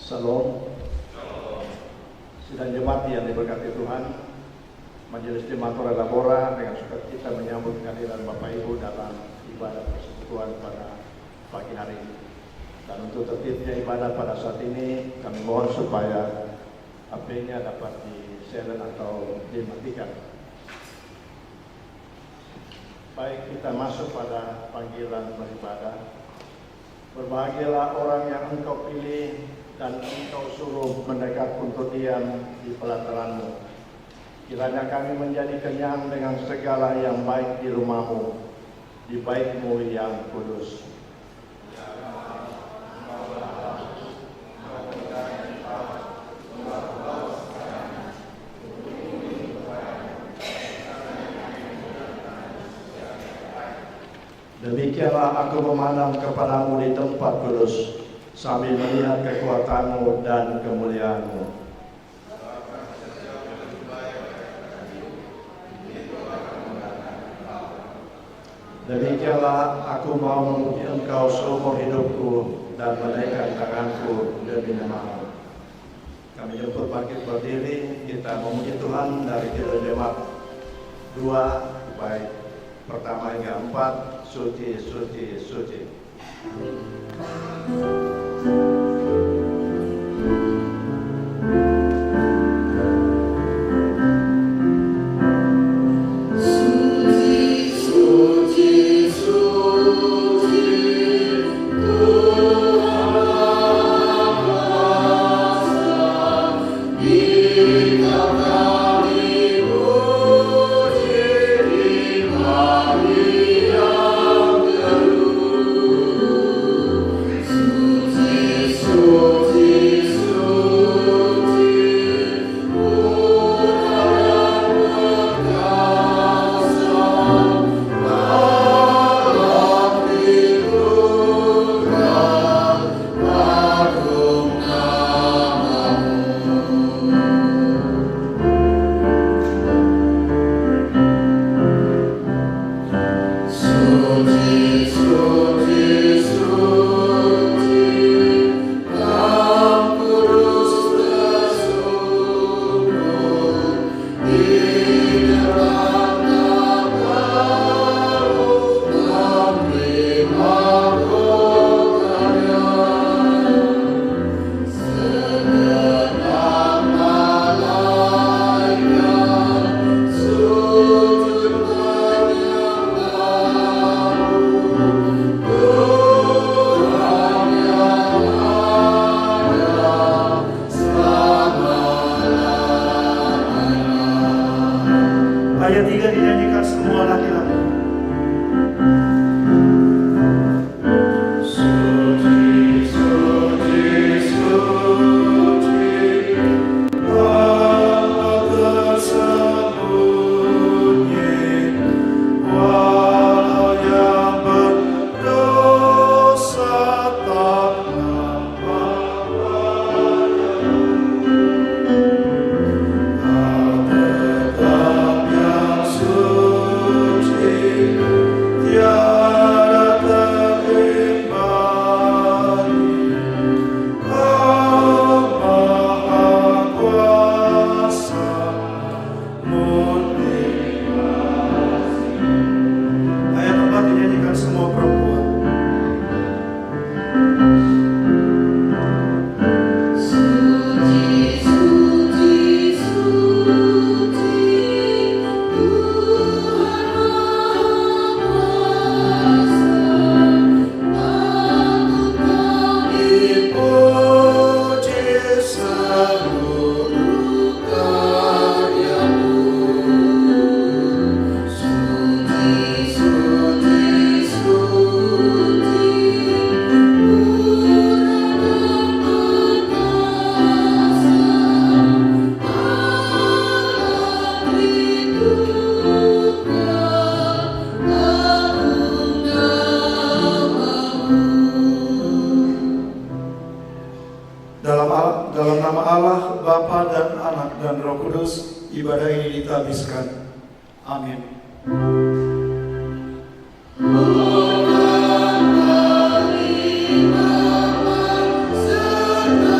Salam. Sidang jemaat yang diberkati Tuhan, Majelis Jemaat Ora Labora dengan sukacita menyambut kehadiran Bapak Ibu dalam ibadah persekutuan pada pagi hari ini. Dan untuk tertibnya ibadah pada saat ini, kami mohon supaya HP-nya dapat di-silent atau dimatikan. Baik, kita masuk pada panggilan beribadah. Berbahagialah orang yang Engkau pilih dan Engkau suruh mendekat untuk diam di pelataran-Mu. Kiranya kami menjadi kenyang dengan segala yang baik di rumah-Mu, di bait-Mu yang kudus. Demikianlah aku memandang kepadamu di tempat kudus, sambil melihat kekuatanmu dan kemuliaanmu. Demikianlah aku mau memuji Engkau seumur hidupku dan menaikkan tanganku demi nama-Mu. Kami jemput bangkit berdiri, kita memuji Tuhan dari Kidung Jemaat 2 baik pertama hingga 4. Suci, suci, suci. Ayat 3 dinyanyikan semua laki-laki. Dalam nama Allah, Bapa dan Anak dan Roh Kudus, ibadah ini ditabiskan. Amin. Bukan bagi mama serta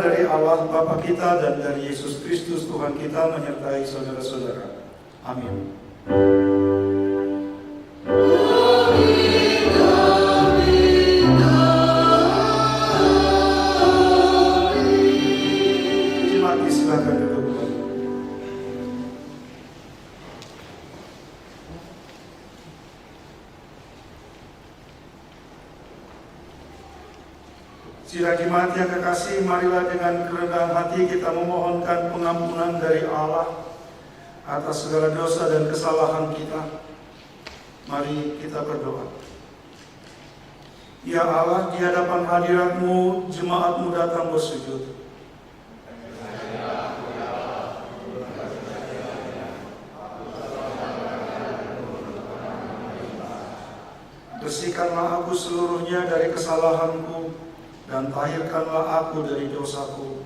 sejahtera dari Allah Bapa kita dan dari Yesus Kristus Tuhan kita menyertai saudara-saudara. Amin. Jemaat silakan duduk. Sidang jemaat yang kekasih, marilah dengan kerendahan hati kita memohonkan pengampunan dari Allah atas segala dosa dan kesalahan kita. Mari kita berdoa. Ya Allah, di hadapan hadirat-Mu, jemaat-Mu datang bersujud. Bersihkanlah aku seluruhnya dari kesalahanku, dan tahirkanlah aku dari dosaku.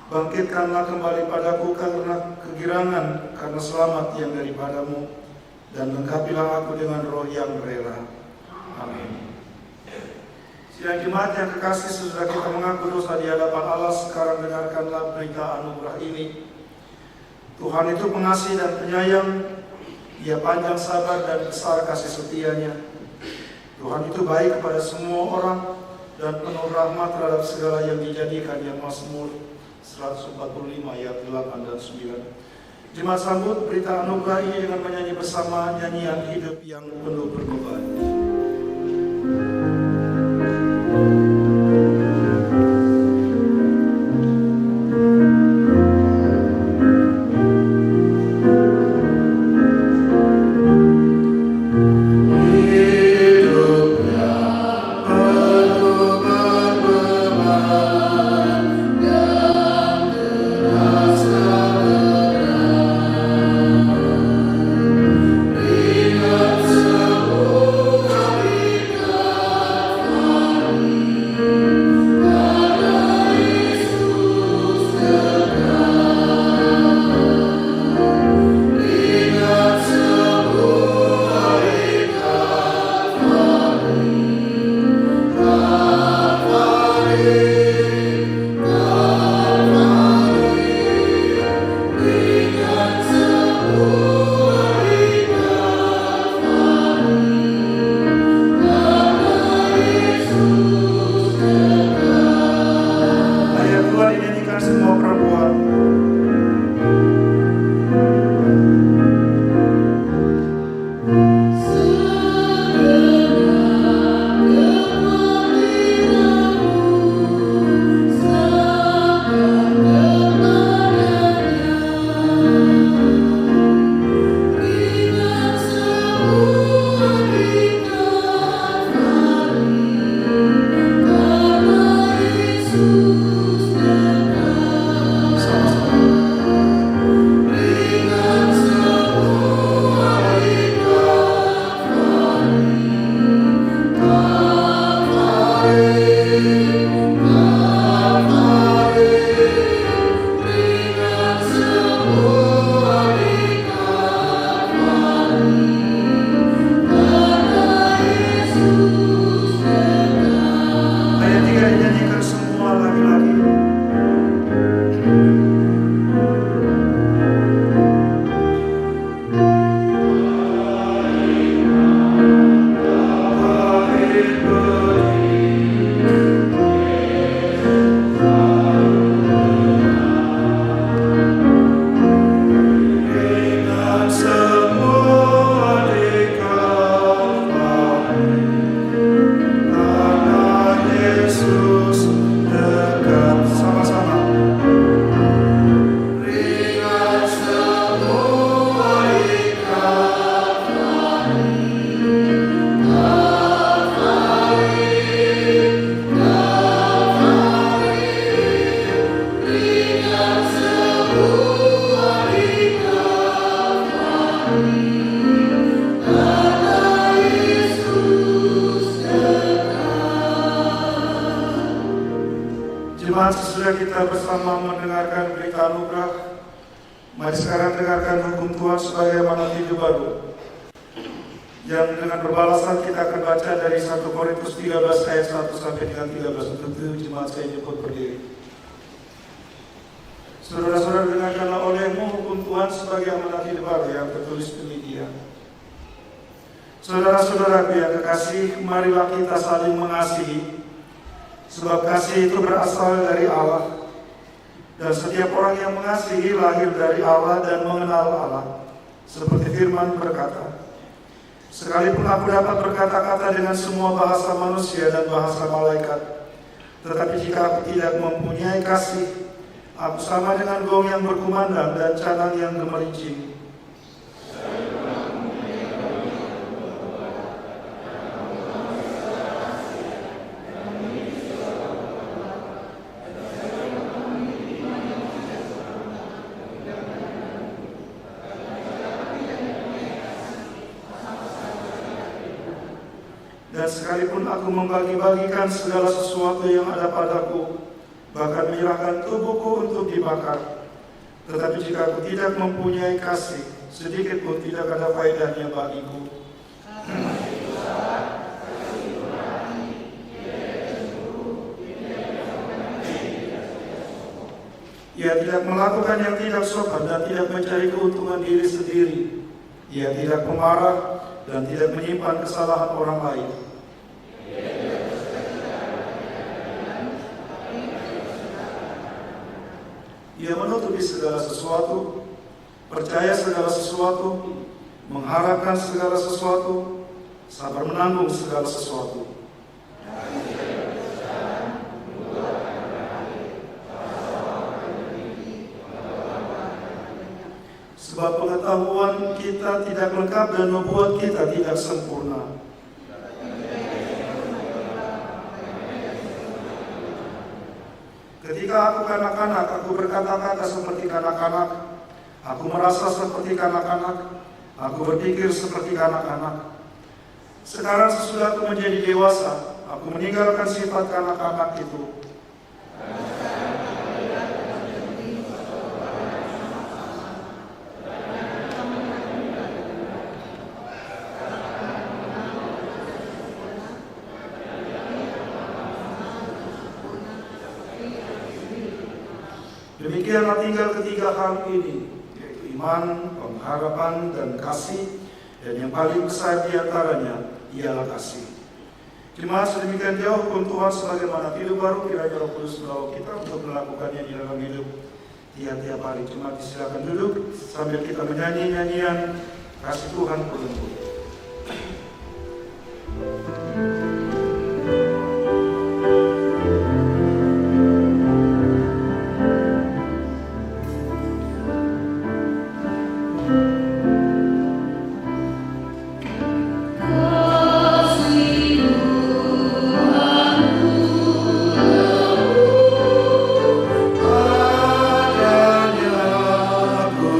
Bangkitkanlah kembali padaku karena kegirangan, karena selamat yang daripadamu, dan lengkapilah aku dengan roh yang rela. Amin. Sidang jemaat yang kekasih, sesudah kita mengaku dosa di hadapan Allah, sekarang dengarkanlah berita anugerah ini. Tuhan itu pengasih dan penyayang, Ia panjang sabar dan besar kasih setianya. Tuhan itu baik kepada semua orang dan penuh rahmat terhadap segala yang dijadikannya. Mazmur 145 ayat 8 dan 9. Jemaat sambut berita anugerah ini dengan menyanyi bersama nyanyian hidup yang penuh berbeban. Jemaat, sesudah kita bersama mendengarkan berita anugerah, mari sekarang dengarkan hukum Tuhan sebagai amanat hidup baru. yang dengan berbalasan kita akan baca dari 1 Korintus 13 ayat 1 sampai dengan 13. Untuk itu jemaat saya jemput berdiri. Saudara-saudara, dengarkanlah olehmu hukum Tuhan sebagai amanat hidup baru yang tertulis demikian. Saudara-saudara yang kekasih, marilah kita saling mengasihi, sebab kasih itu berasal dari Allah. Dan setiap orang yang mengasihi lahir dari Allah dan mengenal Allah. Seperti firman berkata, sekalipun aku dapat berkata-kata dengan semua bahasa manusia dan bahasa malaikat, tetapi jika aku tidak mempunyai kasih, aku sama dengan gong yang berkumandang dan canang yang gemerincing. Dan sekalipun aku membagi-bagikan segala sesuatu yang ada padaku, bahkan menyerahkan tubuhku untuk dibakar, tetapi jika aku tidak mempunyai kasih, sedikit pun tidak ada faedahnya bagiku. Ia tidak melakukan yang tidak sopan dan tidak mencari keuntungan diri sendiri. Ia tidak pemarah dan tidak menyimpan kesalahan orang lain. Ia menutupi segala sesuatu, percaya segala sesuatu, mengharapkan segala sesuatu, sabar menanggung segala sesuatu. Sebab pengetahuan kita tidak lengkap dan membuat kita tidak sempurna. Ketika aku kanak-kanak, aku berkata-kata seperti kanak-kanak, aku merasa seperti kanak-kanak, aku berpikir seperti kanak-kanak. Sekarang sesudah aku menjadi dewasa, aku meninggalkan sifat kanak-kanak itu. Demikianlah tinggal ketiga hal ini, yaitu iman, pengharapan, dan kasih. Dan yang paling besar di antaranya ialah kasih. Jemaat, sedemikian jauh hukum Tuhan sebagaimana hidup baru, kiranya Roh Kudus membawa kita untuk melakukannya di dalam hidup tiap-tiap hari. Jemaat, silakan duduk sambil kita menyanyi nyanyian kasih Tuhan penuh. Adanya aku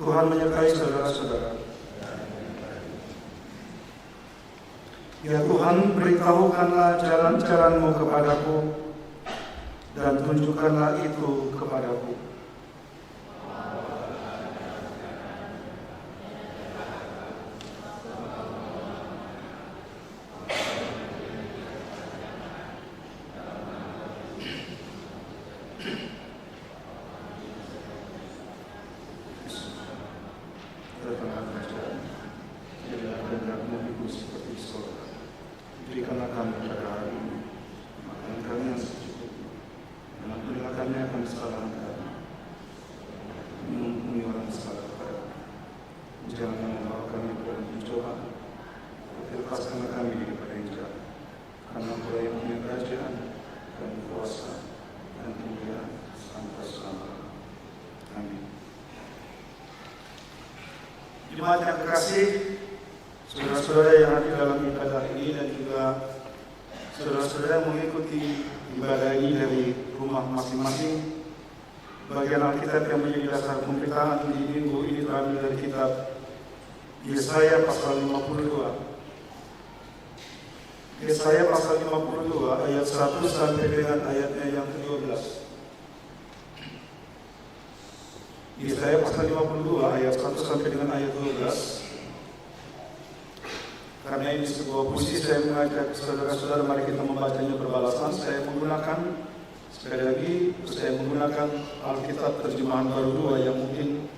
Tuhan menyertai saudara-saudara. Ya Tuhan, beritahukanlah jalan-jalan-Mu kepadaku, dan tunjukkanlah itu kepadaku. Berikanlah kami pada hari ini makanan kami yang secukupnya, dan ampunilah kami akan kesalahan kami, mengampuni orang bersalah kepada kami. Jangan membawa kami ke dalam pencobaan, tetapi lepaskanlah kami daripada yang jahat. Karena Engkau yang punya kerajaan dan kuasa dan kemuliaan sampai selamanya. Amin. Jemaat yang terkasih, saudara-saudara yang hadir dalam ibadah ini dan juga saudara-saudara yang mengikuti ibadah ini dari rumah masing-masing, bagian Alkitab yang menjadi dasar pemberitaan di minggu ini terambil dari kitab Yesaya pasal 52. Yesaya pasal 52 ayat 1 sampai dengan ayatnya yang ke-12. Yesaya pasal 52 ayat 1 sampai dengan ayat 12. Karena ini sebuah puisi, saya mengajak saudara-saudara mari kita membacanya berbalasan. Saya menggunakan, sekali lagi, saya menggunakan Alkitab terjemahan baru 2 yang mungkin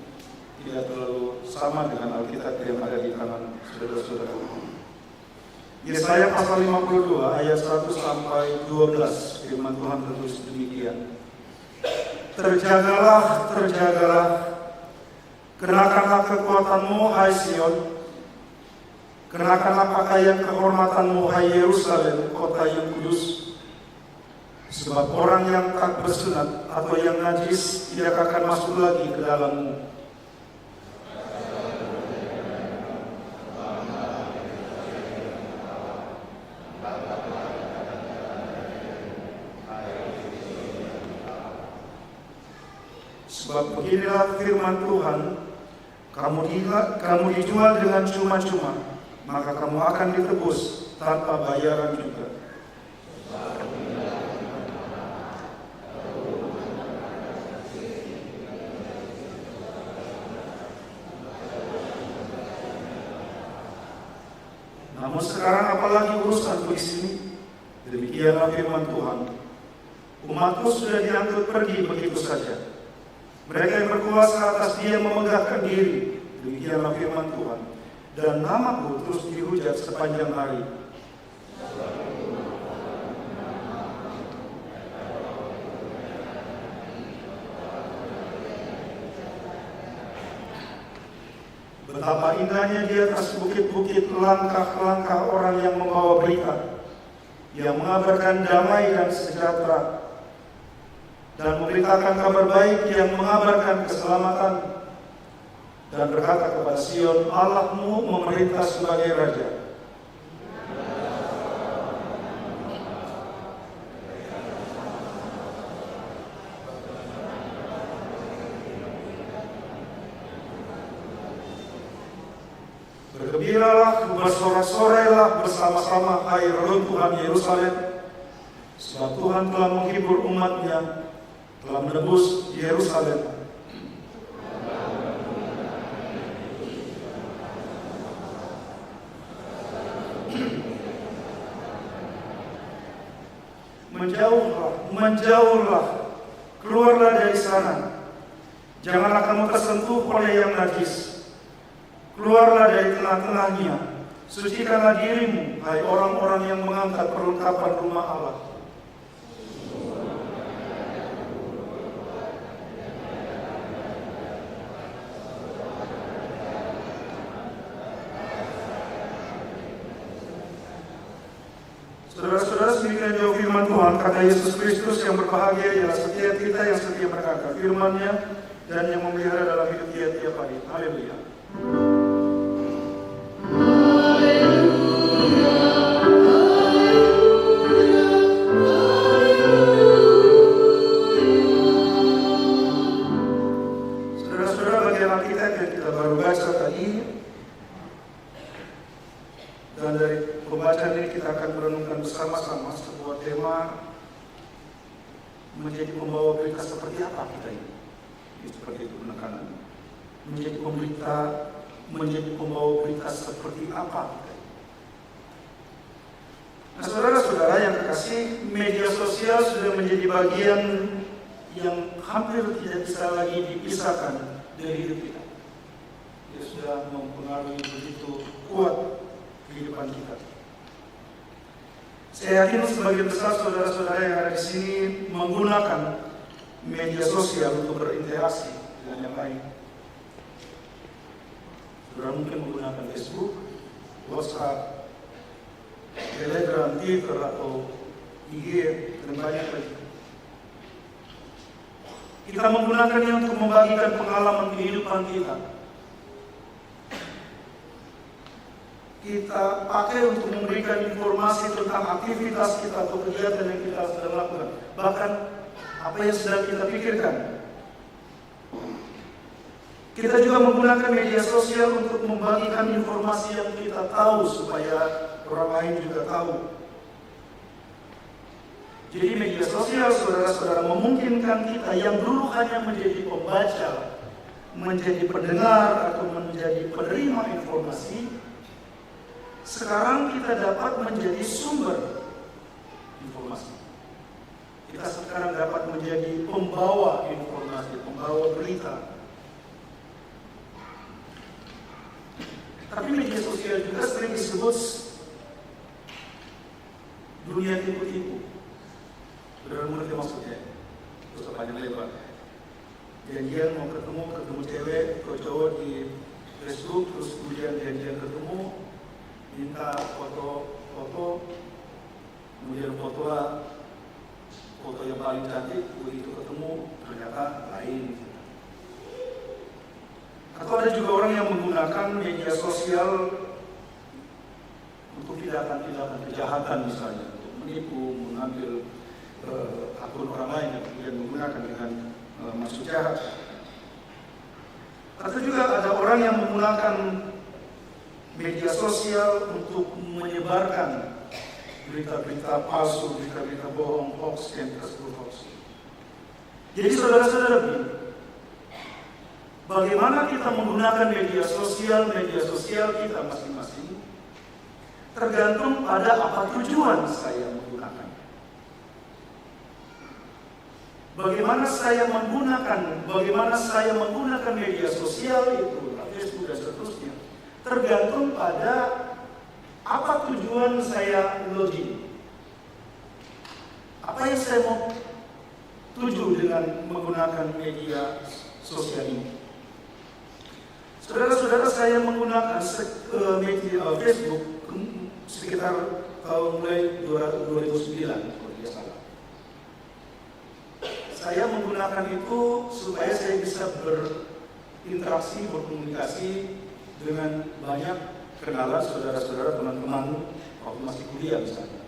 tidak terlalu sama dengan Alkitab yang ada di tangan saudara-saudara. Yesaya pasal 52 ayat 1 sampai 12, firman Tuhan tertulis demikian. Terjagalah, terjagalah, kenakanlah kekuatanmu, hai Sion. Kenakanlah pakaian kehormatanmu, hai Yerusalem, kota yang kudus. Sebab orang yang tak bersunat atau yang najis tidak akan masuk lagi ke dalammu. Sebab beginilah firman Tuhan, kamu dijual dengan cuma-cuma, maka kamu akan ditebus tanpa bayaran juga. Namun sekarang apalagi urusanku di sini? Demikianlah firman Tuhan. Umatku sudah diangkut pergi begitu saja. Mereka yang berkuasa atas dia memegahkan diri. Demikianlah firman Tuhan. Dan namaku terus dihujat sepanjang hari. Betapa indahnya di atas bukit-bukit langkah-langkah orang yang membawa berita, yang mengabarkan damai dan sejahtera, dan memberitakan kabar baik, yang mengabarkan keselamatan, dan berkata kepada Sion, Allahmu memerintah sebagai Raja. Bergembiralah, bersorak-sorailah bersama-sama, hai reruntuhan Yerusalem, sebab Tuhan telah menghibur umat-Nya, telah menebus Yerusalem. Menjauhlah, menjauhlah, keluarlah dari sana. Janganlah kamu tersentuh oleh yang najis. Keluarlah dari tengah-tengahnya. Sucikanlah dirimu, hai orang-orang yang mengangkat perlengkapan rumah Allah. Saudara-saudara, sedemikian jauh firman Tuhan, kata Yesus Kristus yang berbahagia ialah setiap kita yang setia berkata firman-Nya dan yang memelihara dalam hidup dia tiap hari. Haleluya. Saudara-saudara, bagi bagian Alkitab yang kita baru baca tadi, dan dari pembacaan ini kita akan merenungkan bersama-sama sebuah tema menjadi pembawa berita seperti apa kita ini. Seperti itu penekanan. Menjadi pemberita, menjadi pembawa berita seperti apa kita ini. Nah, saudara-saudara yang kekasih, media sosial sudah menjadi bagian yang hampir tidak bisa lagi dipisahkan dari hidup kita. Dia sudah mempengaruhi begitu kuat kehidupan kita. Saya yakin sebagian besar saudara-saudara yang ada di sini menggunakan media sosial untuk berinteraksi dengan yang lain. Saudara mungkin menggunakan Facebook, WhatsApp, Telegram, Twitter, atau IG, dan banyak lagi. Kita menggunakannya untuk membagikan pengalaman kehidupan kita. Kita pakai untuk memberikan informasi tentang aktivitas kita atau kegiatan yang kita sedang lakukan. Bahkan apa yang sedang kita pikirkan. Kita juga menggunakan media sosial untuk membagikan informasi yang kita tahu supaya orang lain juga tahu. Jadi media sosial, saudara-saudara, memungkinkan kita yang dulu hanya menjadi pembaca, menjadi pendengar, atau menjadi penerima informasi, sekarang kita dapat menjadi sumber informasi. Kita sekarang dapat menjadi pembawa informasi, pembawa berita. Tapi media sosial juga sering disebut dunia tipu-tipu. Saudara mengerti maksudnya? Terus panjang lebar. Janjian mau ketemu cewek atau cowok di Facebook, terus kemudian janjian ketemu, minta foto, kemudian foto yang paling cantik, begitu ketemu ternyata lain. Atau ada juga orang yang menggunakan media sosial untuk tindakan kejahatan misalnya, untuk menipu, mengambil akun orang lain yang kemudian menggunakan dengan maksud jahat. Atau juga ada orang yang menggunakan media sosial untuk menyebarkan berita-berita palsu, berita-berita bohong, hoax, yang tersebut hoax. Jadi saudara-saudara, bagaimana kita menggunakan media sosial kita masing-masing tergantung pada apa tujuan saya menggunakan. Bagaimana saya menggunakan media sosial itu, Facebook dan seterusnya, tergantung pada apa tujuan saya login. Apa yang saya mau tuju dengan menggunakan media sosial ini. Saudara-saudara, saya menggunakan media Facebook sekitar mulai 2009, kalau tidak salah. Saya menggunakan itu supaya saya bisa berinteraksi, berkomunikasi dengan banyak kenalan saudara-saudara, teman-teman waktu masih kuliah misalnya.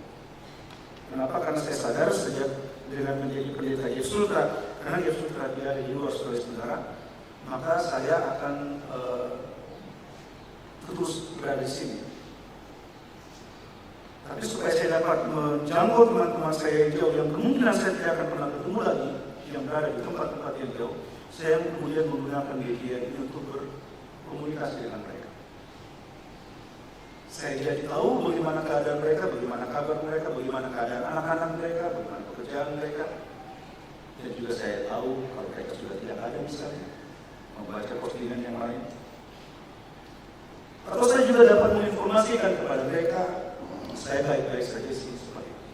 Kenapa? Karena saya sadar sejak dengan menjadi pendeta Yesultra, karena Yesultra dia ada di luar saudara-saudara, maka saya akan terus berada di sini. Tapi supaya saya dapat menjangkau teman-teman saya yang jauh, yang kemungkinan saya tidak akan pernah ketemu lagi, yang berada di tempat-tempat yang jauh, saya kemudian menggunakan media ini untuk berkomunikasi dengan mereka. Saya jadi tahu bagaimana keadaan mereka, bagaimana kabar mereka, bagaimana keadaan anak-anak mereka, bagaimana pekerjaan mereka. Dan juga saya tahu kalau mereka sudah tidak ada misalnya, membaca postingan yang lain. Atau saya juga dapat menginformasikan kepada mereka, saya baik-baik saja sih, seperti itu.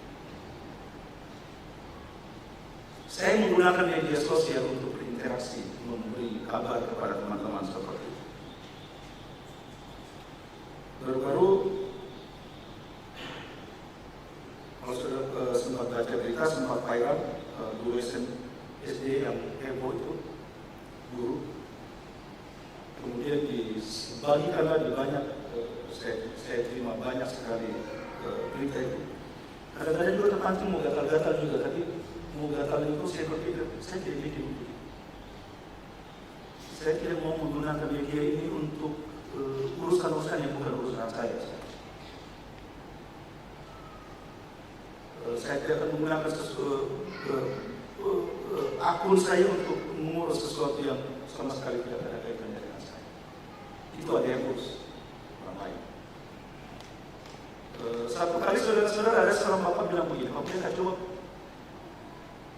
Saya menggunakan media sosial untuk berinteraksi, memberi kabar kepada teman-teman seperti itu. Baru-baru, kalau sudah sempat baca berita, sempat viral, guru SD yang heboh itu, guru. Kemudian dibagikanlah di banyak, saya terima banyak sekali berita itu. Kadang-kadang juga terpancing mau gatal-gatal juga, tapi mau gatal itu saya berpikir, saya jadi video. saya tidak mau menggunakan media ini untuk urusan-urusan yang bukan urusan saya. Saya tidak akan menggunakan akun saya untuk mengurus sesuatu yang sama sekali tidak ada kaitannya dengan saya. Itu ada yang urus orang lain. Satu kali saudara-saudara ada seorang bapak bilang begini, Pak Pendeta, coba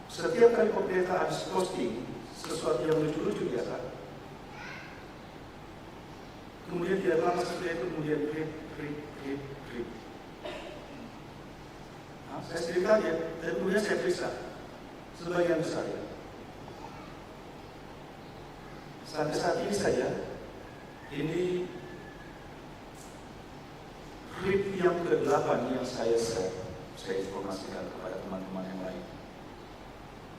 setiap kali Pak Pendeta habis posting sesuatu yang lucu-lucu biasa, kemudian tidak lama setelah itu kemudian rip. Saya sendiri kaget dan kemudian saya periksa sebagian besar ya. Sampai saat ini saja, ini klip yang ke-8 yang saya informasikan kepada teman-teman yang lain.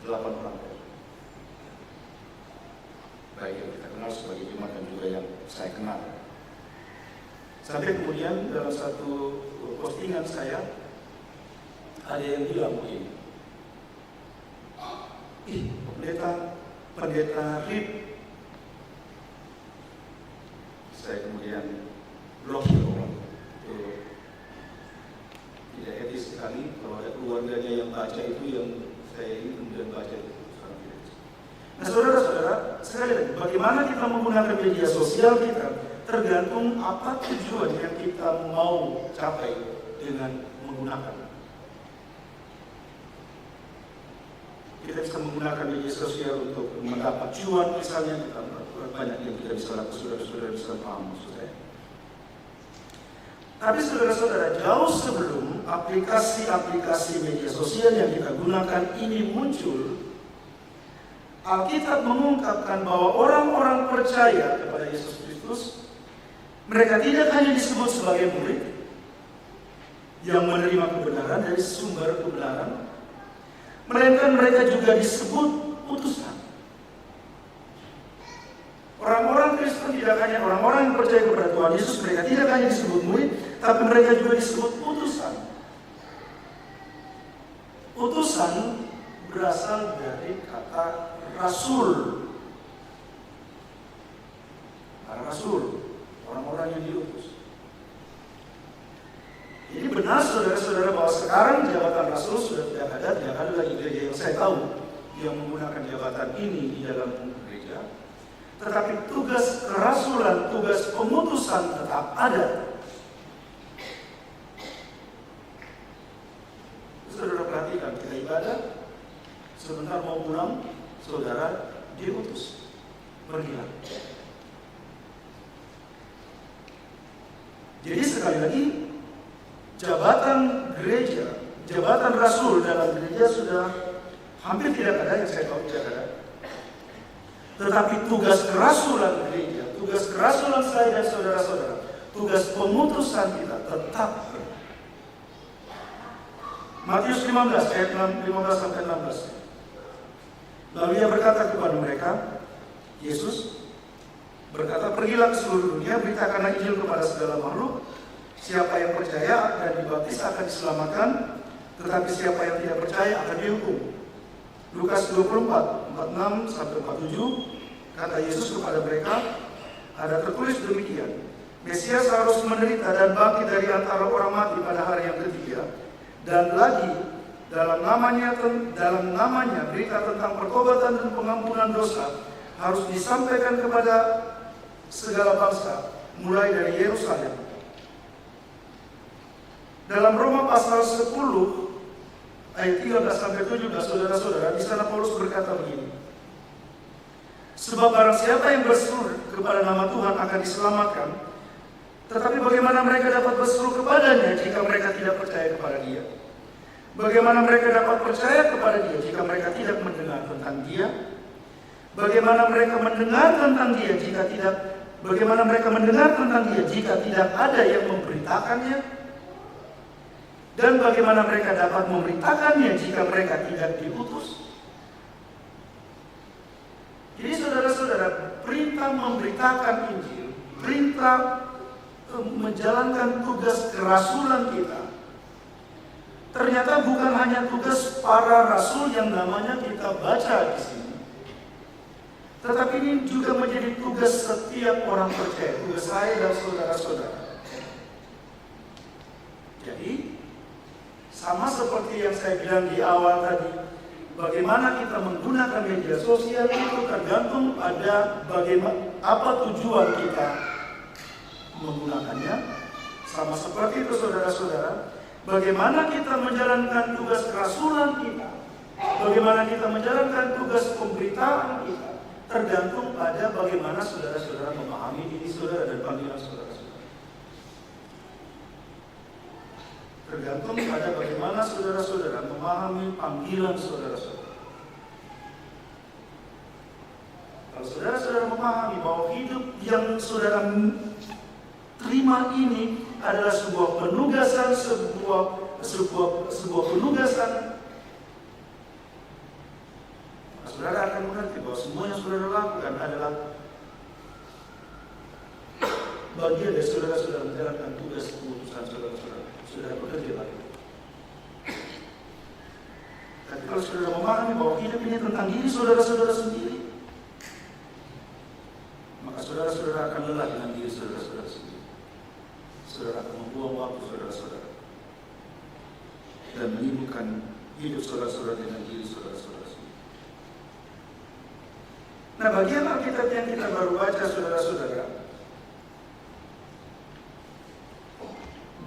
8 orang. Baik yang kita kenal sebagai Jumat dan juga yang saya kenal. Sampai kemudian dalam satu postingan saya, ada yang bilang begini, pendeta Rip. Saya kemudian blokir orang. Itu tidak etis sekali kalau ada keluarganya yang baca itu, yang saya ini kemudian baca itu. Nah saudara-saudara, sekali lagi, bagaimana kita menggunakan media sosial kita tergantung apa tujuan yang kita mau capai dengan menggunakan. Kita bisa menggunakan media sosial untuk mendapat cuan misalnya, kita banyak yang tidak bisa lakukan, saudara-saudara bisa paham maksud saya. Tapi saudara-saudara, jauh sebelum aplikasi-aplikasi media sosial yang kita gunakan ini muncul, Alkitab mengungkapkan bahwa orang-orang percaya kepada Yesus Kristus, mereka tidak hanya disebut sebagai murid yang menerima kebenaran dari sumber kebenaran, melainkan mereka juga disebut utusan. Orang-orang Kristen tidak hanya orang-orang yang percaya kepada Tuhan Yesus, mereka tidak hanya disebut murid, tapi mereka juga disebut utusan. Utusan berasal dari kata rasul. Para rasul, orang-orang yang diutus. Jadi benar saudara-saudara bahwa sekarang jabatan rasul sudah tidak ada lagi gereja yang saya tahu yang menggunakan jabatan ini di dalam gereja. Tetapi tugas kerasulan, tugas pemutusan tetap ada. Saudara perhatikan, kita ibadah, sebentar mau pulang, saudara diutus, pergilah. Jadi sekali lagi, jabatan gereja, jabatan rasul dalam gereja sudah hampir tidak ada, yang saya tahu tidak ada. Tetapi tugas kerasulan gereja, tugas kerasulan saya dan saudara-saudara, tugas pemutusan kita tetap. Matius 15 ayat 15 sampai 16. Lalu ia berkata kepada mereka, Yesus berkata, pergilah ke seluruh dunia, beritakanlah Injil kepada segala makhluk. Siapa yang percaya dan dibaptis akan diselamatkan, tetapi siapa yang tidak percaya akan dihukum. Lukas 24, 46 sampai 47, kata Yesus kepada mereka, ada tertulis demikian, Mesias harus menderita dan bangkit dari antara orang mati pada hari yang ketiga, dan lagi dalam namanya berita tentang pertobatan dan pengampunan dosa harus disampaikan kepada segala bangsa, mulai dari Yerusalem. Dalam Roma pasal 10 ayat 13 sampai 17, saudara-saudara, di sana Paulus berkata begini. Sebab barang siapa yang berseru kepada nama Tuhan akan diselamatkan, tetapi bagaimana mereka dapat berseru kepadanya jika mereka tidak percaya kepada Dia? Bagaimana mereka dapat percaya kepada Dia jika mereka tidak mendengar tentang Dia? Bagaimana mereka mendengar tentang Dia jika tidak ada yang memberitakannya? Dan bagaimana mereka dapat memberitakannya jika mereka tidak diutus? Jadi saudara-saudara, perintah memberitakan Injil, perintah menjalankan tugas kerasulan kita, ternyata bukan hanya tugas para rasul yang namanya kita baca di sini, Tetapi ini juga menjadi tugas setiap orang percaya, tugas saya dan saudara-saudara. Jadi, sama seperti yang saya bilang di awal tadi, bagaimana kita menggunakan media sosial itu tergantung pada bagaimana apa tujuan kita menggunakannya. Sama seperti itu saudara-saudara, bagaimana kita menjalankan tugas kerasulan kita, bagaimana kita menjalankan tugas pemberitaan kita, tergantung pada bagaimana saudara-saudara memahami diri saudara dan panggilan saudara-saudara. Tergantung pada bagaimana saudara-saudara memahami panggilan saudara-saudara. Kalau saudara-saudara memahami bahwa hidup yang saudara terima ini adalah sebuah penugasan, sebuah penugasan, saudara akan mengerti bahwa semua yang saudara lakukan adalah bagian dari saudara-saudara menjalankan tugas keputusan saudara-saudara. Saudara bekerja lagi. Tapi kalau saudara memahami bahwa hidup ini tentang diri saudara-saudara sendiri, maka saudara-saudara akan lelah dengan diri saudara-saudara sendiri. Saudara akan membuang waktu saudara-saudara dan menyibukkan hidup saudara-saudara dengan diri saudara-saudara sendiri. Nah, bagian Alkitab yang kita baru baca saudara-saudara,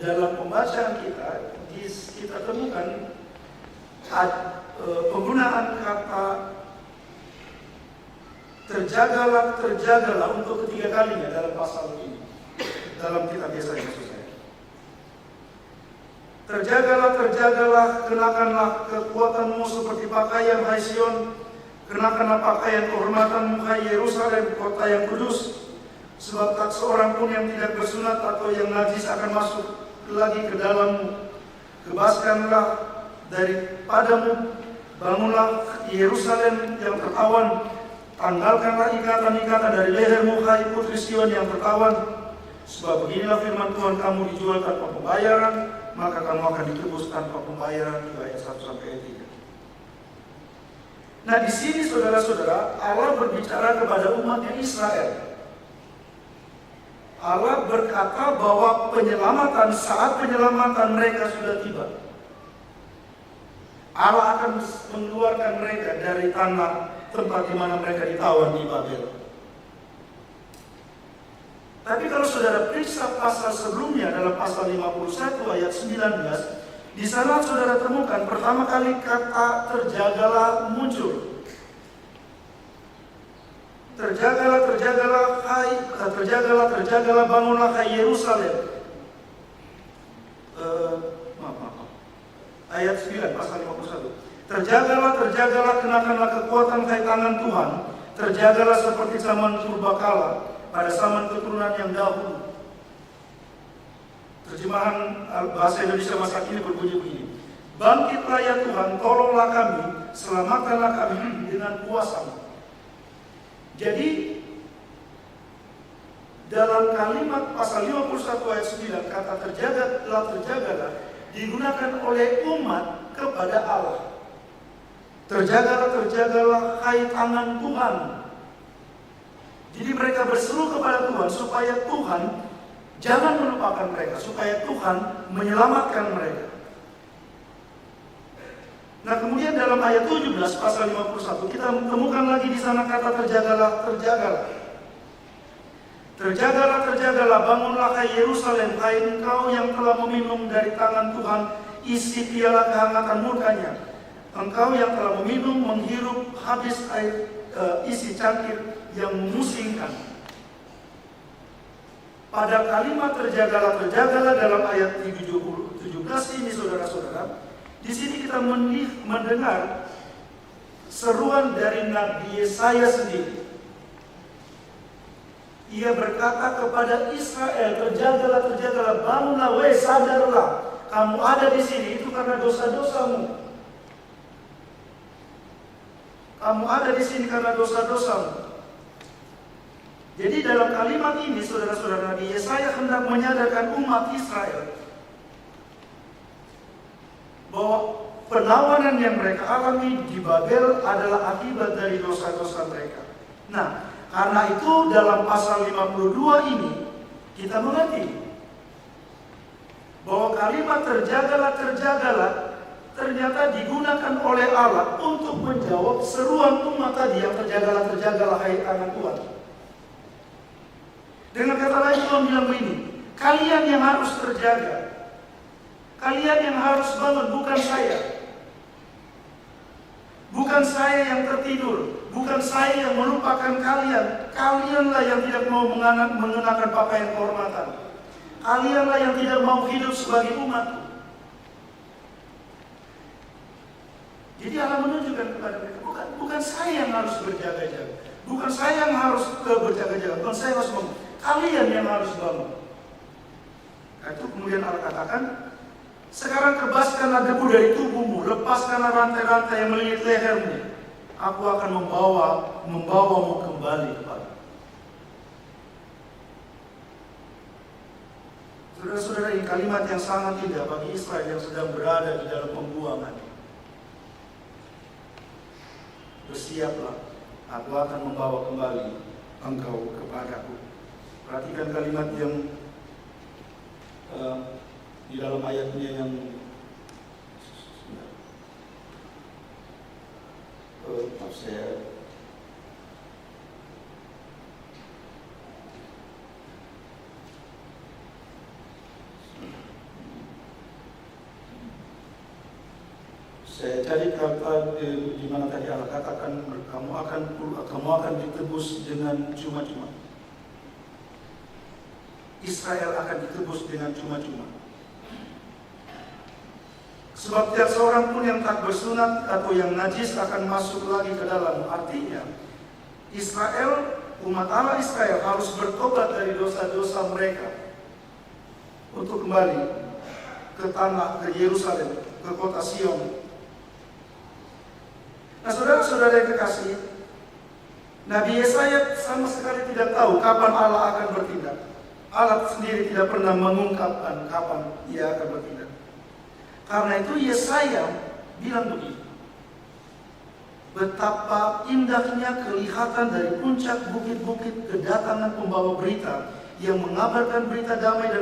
dalam pembacaan kita temukan penggunaan kata terjagalah untuk ketiga kalinya dalam pasal ini. Dalam kitab Yesaya maksud saya. Terjagalah, kenakanlah kekuatanmu seperti pakaian, hai Sion. Kenakanlah pakaian kehormatanmu, hai Yerusalem, kota yang kudus. Sebab tak seorang pun yang tidak bersunat atau yang najis akan masuk lagi ke dalammu. Kebaskanlah daripadamu, bangunlah Yerusalem yang tertawan. Tanggalkanlah ikatan-ikatan dari lehermu, hai putri Sion yang tertawan. Sebab beginilah firman Tuhan, kamu dijual tanpa pembayaran, maka kamu akan ditebus tanpa pembayaran. Ayat 1 sampai ayat 3. Nah, di sini saudara-saudara, Allah berbicara kepada umatnya Israel. Allah berkata bahwa saat penyelamatan mereka sudah tiba. Allah akan mengeluarkan mereka dari tanah tempat di mana mereka ditawan di Babel. Tapi kalau saudara periksa pasal sebelumnya dalam pasal 51 ayat 19, di sana saudara temukan pertama kali kata terjagalah muncul. Terjagalah, bangunlah hai Yerusalem. Ayat 9 pasal 51. Terjagalah, kenakanlah kekuatan hai tangan Tuhan. Terjagalah seperti zaman purbakala, pada zaman keturunan yang dahulu. Terjemahan bahasa Indonesia masa kini berbunyi begini. Bangkitlah ya Tuhan, tolonglah kami, selamatkanlah kami dengan kuasa-Mu. Jadi dalam kalimat pasal 51 ayat 9, kata terjagalah digunakan oleh umat kepada Allah. Terjagalah hai tangan Tuhan. Jadi mereka berseru kepada Tuhan supaya Tuhan jangan melupakan mereka, supaya Tuhan menyelamatkan mereka. Nah, kemudian dalam ayat 17 pasal 51 kita temukan lagi di sana kata terjagalah. Terjagalah, bangunlah hai Yerusalem, hai engkau yang telah meminum dari tangan Tuhan isi piala kehangatan murkanya. Engkau yang telah meminum, menghirup habis air isi cangkir yang memusingkan. Pada kalimat terjagalah dalam ayat 17 ini saudara-saudara, di sini kita mendengar seruan dari Nabi Yesaya sendiri. Ia berkata kepada Israel, terjagalah, bangunlah, sadarlah, kamu ada di sini itu karena dosa-dosamu. Kamu ada di sini karena dosa-dosamu. Jadi dalam kalimat ini, saudara-saudara, Nabi Yesaya hendak menyadarkan umat Israel bahwa perlawanan yang mereka alami di Babel adalah akibat dari dosa-dosa mereka. Nah, karena itu dalam pasal 52 ini kita mengerti bahwa kalimat terjagalah ternyata digunakan oleh Allah untuk menjawab seruan umat tadi yang terjagalah hai anak Tuhan. Dengan kata lain Tuhan bilang begini, kalian yang harus terjaga, kalian yang harus bangun, bukan saya. Bukan saya yang tertidur, bukan saya yang melupakan kalian. Kalianlah yang tidak mau mengenakan pakaian kehormatan. Kalianlah yang tidak mau hidup sebagai umat. Jadi Allah menunjukkan kepada mereka, bukan saya yang harus berjaga-jaga, bukan saya yang harus berjaga-jaga, bukan saya yang harus bangun. Kalian yang harus bangun. Nah, itu kemudian Allah katakan, sekarang kebaskanlah debu dari tubuhmu, lepaskanlah rantai-rantai yang melilit lehermu. Aku akan membawamu kembali kepada. Saudara-saudara, ini kalimat yang sangat indah bagi Israel yang sedang berada di dalam pembuangan. Bersiaplah, aku akan membawa kembali engkau kepadaku. Perhatikan kalimat yang di dalam ayatnya yang saya cari kata di mana tadi Allah katakan kamu akan ditebus dengan cuma-cuma. Israel akan ditebus dengan cuma-cuma. Sebab tiap seorang pun yang tak bersunat atau yang najis akan masuk lagi ke dalam. Artinya, Israel, umat Allah Israel harus bertobat dari dosa-dosa mereka untuk kembali ke tanah, ke Yerusalem, ke kota Sion. Nah, saudara-saudara yang kekasih, Nabi Yesaya sama sekali tidak tahu kapan Allah akan bertindak. Allah sendiri tidak pernah mengungkapkan kapan ia akan bertindak. Karena itu Yesaya bilang begini, betapa indahnya kelihatan dari puncak bukit-bukit kedatangan pembawa berita yang mengabarkan berita damai dan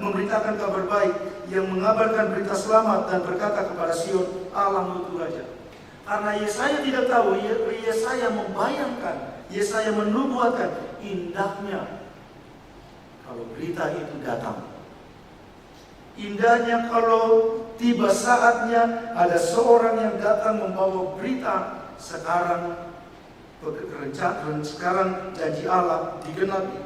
memberitakan kabar baik, yang mengabarkan berita selamat dan berkata kepada Sion, Allah itu Raja. Karena Yesaya tidak tahu, Yesaya membayangkan, Yesaya menubuatkan indahnya kalau berita itu datang. Indahnya kalau tiba saatnya ada seorang yang datang membawa berita. Sekarang janji Allah digenapi.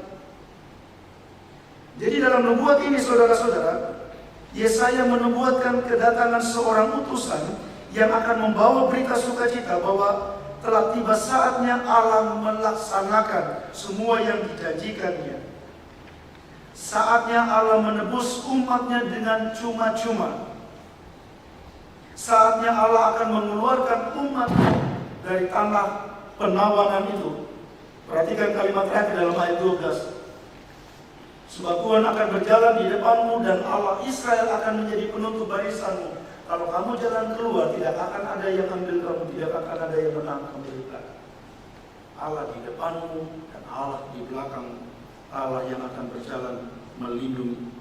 Jadi dalam nubuat ini saudara-saudara, Yesaya menubuatkan kedatangan seorang utusan yang akan membawa berita sukacita bahwa telah tiba saatnya Allah melaksanakan semua yang dijanjikannya. Saatnya Allah menebus umatnya dengan cuma-cuma. Saatnya Allah akan mengeluarkan umat dari tanah penawanan itu. Perhatikan kalimat terakhir dalam ayat 12. Sebab Tuhan akan berjalan di depanmu dan Allah Israel akan menjadi penutup barisanmu. Kalau kamu jalan keluar, tidak akan ada yang ambil kamu, tidak akan ada yang menang kamu di belakang. Allah di depanmu dan Allah di belakang. Allah yang akan berjalan melindungi.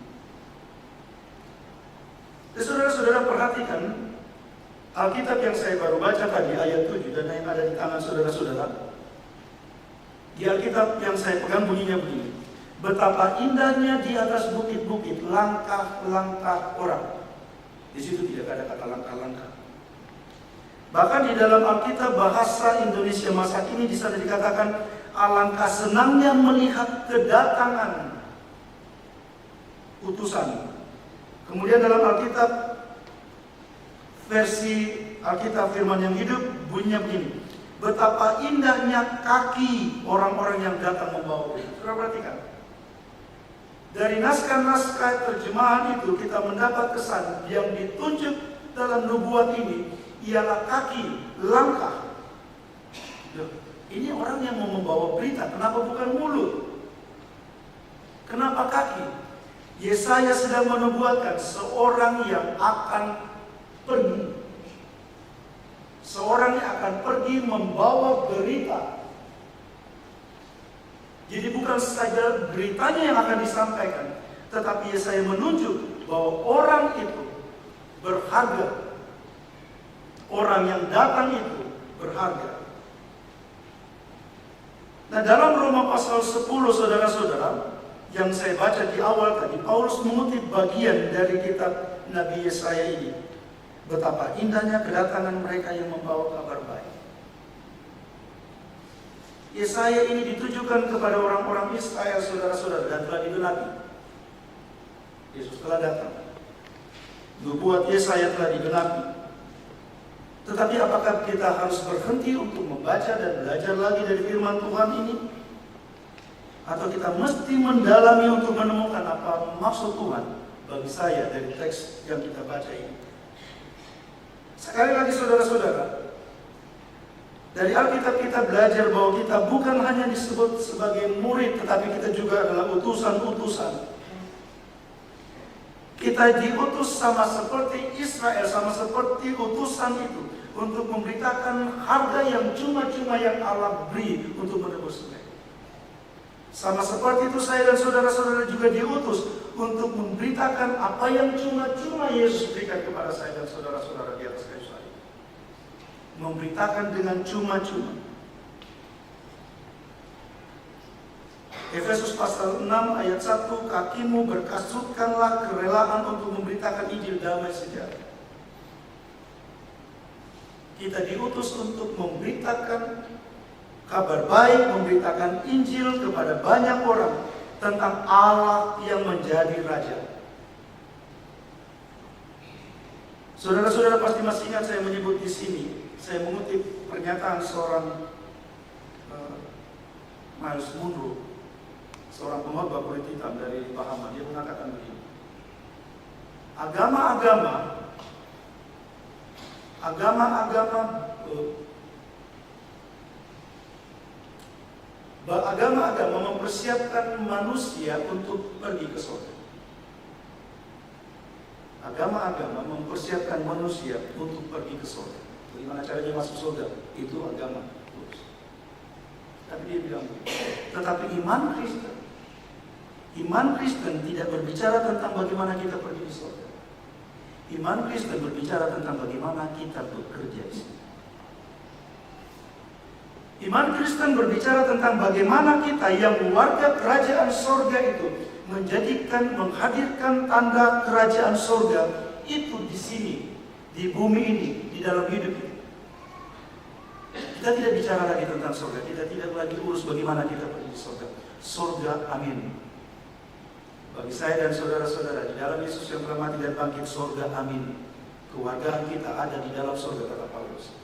Saudara-saudara, perhatikan Alkitab yang saya baru baca tadi, ayat 7, dan yang ada di tangan saudara-saudara. Di Alkitab yang saya pegang bunyinya begini, betapa indahnya di atas bukit-bukit langkah-langkah orang. Di situ tidak ada kata langkah-langkah. Bahkan di dalam Alkitab bahasa Indonesia masa kini di sana dikatakan, alangkah senangnya melihat kedatangan utusan. Kemudian dalam Alkitab versi Alkitab Firman yang Hidup bunyinya begini, betapa indahnya kaki orang-orang yang datang membawa berita. Saudara perhatikan, dari naskah-naskah terjemahan itu kita mendapat kesan yang ditunjuk dalam nubuat ini ialah kaki, langkah. Ini orang yang mau membawa berita, kenapa bukan mulut? Kenapa kaki? Yesaya sedang menubuatkan seorang yang akan pergi. Seorang yang akan pergi membawa berita. bukan saja beritanya yang akan disampaikan, tetapi Yesaya menunjuk bahwa orang itu berharga. Orang yang datang itu berharga. Nah, dalam Roma pasal 10, saudara-saudara, yang saya baca di awal tadi, Paulus mengutip bagian dari kitab Nabi Yesaya ini. Betapa indahnya kedatangan mereka yang membawa kabar baik. Yesaya ini ditujukan kepada orang-orang Israel, saudara-saudara, dan telah digenapi. Yesus telah datang. Nubuat Yesaya telah digenapi. Tetapi apakah kita harus berhenti untuk membaca dan belajar lagi dari firman Tuhan ini? Atau kita mesti mendalami untuk menemukan apa maksud Tuhan bagi saya dari teks yang kita baca ini? Sekali lagi saudara-saudara, dari Alkitab kita belajar bahwa kita bukan hanya disebut sebagai murid, tetapi kita juga adalah utusan-utusan. Kita diutus sama seperti Israel, sama seperti utusan itu, untuk memberitakan harga yang cuma-cuma yang Allah beri untuk menebus mereka. Sama seperti itu saya dan saudara-saudara juga diutus untuk memberitakan apa yang cuma-cuma Yesus berikan kepada saya dan saudara-saudara di atas kayu salib. Memberitakan dengan cuma-cuma. Efesus pasal 6 ayat 1, kakimu berkasutkanlah kerelaan untuk memberitakan Injil damai sejahtera. Kita diutus untuk memberitakan kabar baik, memberitakan Injil kepada banyak orang tentang Allah yang menjadi Raja. Saudara-saudara pasti masih ingat saya menyebut di sini, saya mengutip pernyataan seorang Miles Monroe, seorang pengkhotbah kulit hitam dari Bahama. Dia mengatakan begini: agama-agama mempersiapkan manusia untuk pergi ke surga. Agama-agama mempersiapkan manusia untuk pergi ke surga. Bagaimana caranya masuk surga? Itu agama. Tapi dia bilang begini, tetapi iman Kristen tidak berbicara tentang bagaimana kita pergi ke surga. Iman Kristen berbicara tentang bagaimana kita bekerja di sini. Iman Kristen berbicara tentang bagaimana kita yang warga kerajaan surga itu menghadirkan tanda kerajaan surga itu di sini, di bumi ini, di dalam hidup ini. Kita tidak bicara lagi tentang surga, kita tidak lagi urus bagaimana kita pergi ke surga. Surga, amin. Bagi saya dan saudara-saudara, di dalam Yesus yang telah mati dan bangkit, surga, amin. Keluarga kita ada di dalam surga, kata Paulus.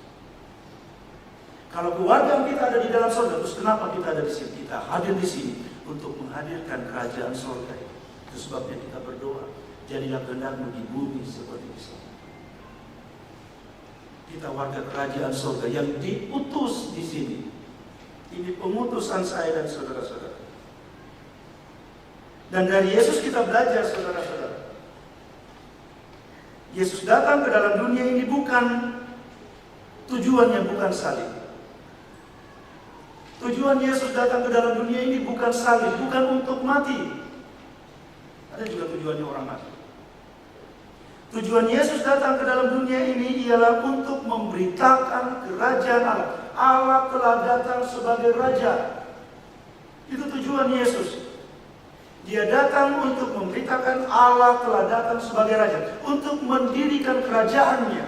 Kalau keluarga kita ada di dalam surga, terus kenapa kita ada di sini? Kita hadir di sini untuk menghadirkan kerajaan surga itu. Itu sebabnya kita berdoa, jadilah kehendak-Mu di bumi seperti di surga. Kita warga kerajaan surga yang diutus di sini. Ini pengutusan saya dan saudara-saudara. Dan dari Yesus kita belajar, saudara-saudara. Yesus datang ke dalam dunia ini tujuannya bukan salib. Tujuan Yesus datang ke dalam dunia ini bukan salib, bukan untuk mati. Ada juga tujuannya orang mati. Tujuan Yesus datang ke dalam dunia ini ialah untuk memberitakan kerajaan Allah. Allah telah datang sebagai Raja. Itu tujuan Yesus. Dia datang untuk memberitakan Allah telah datang sebagai Raja, untuk mendirikan kerajaannya.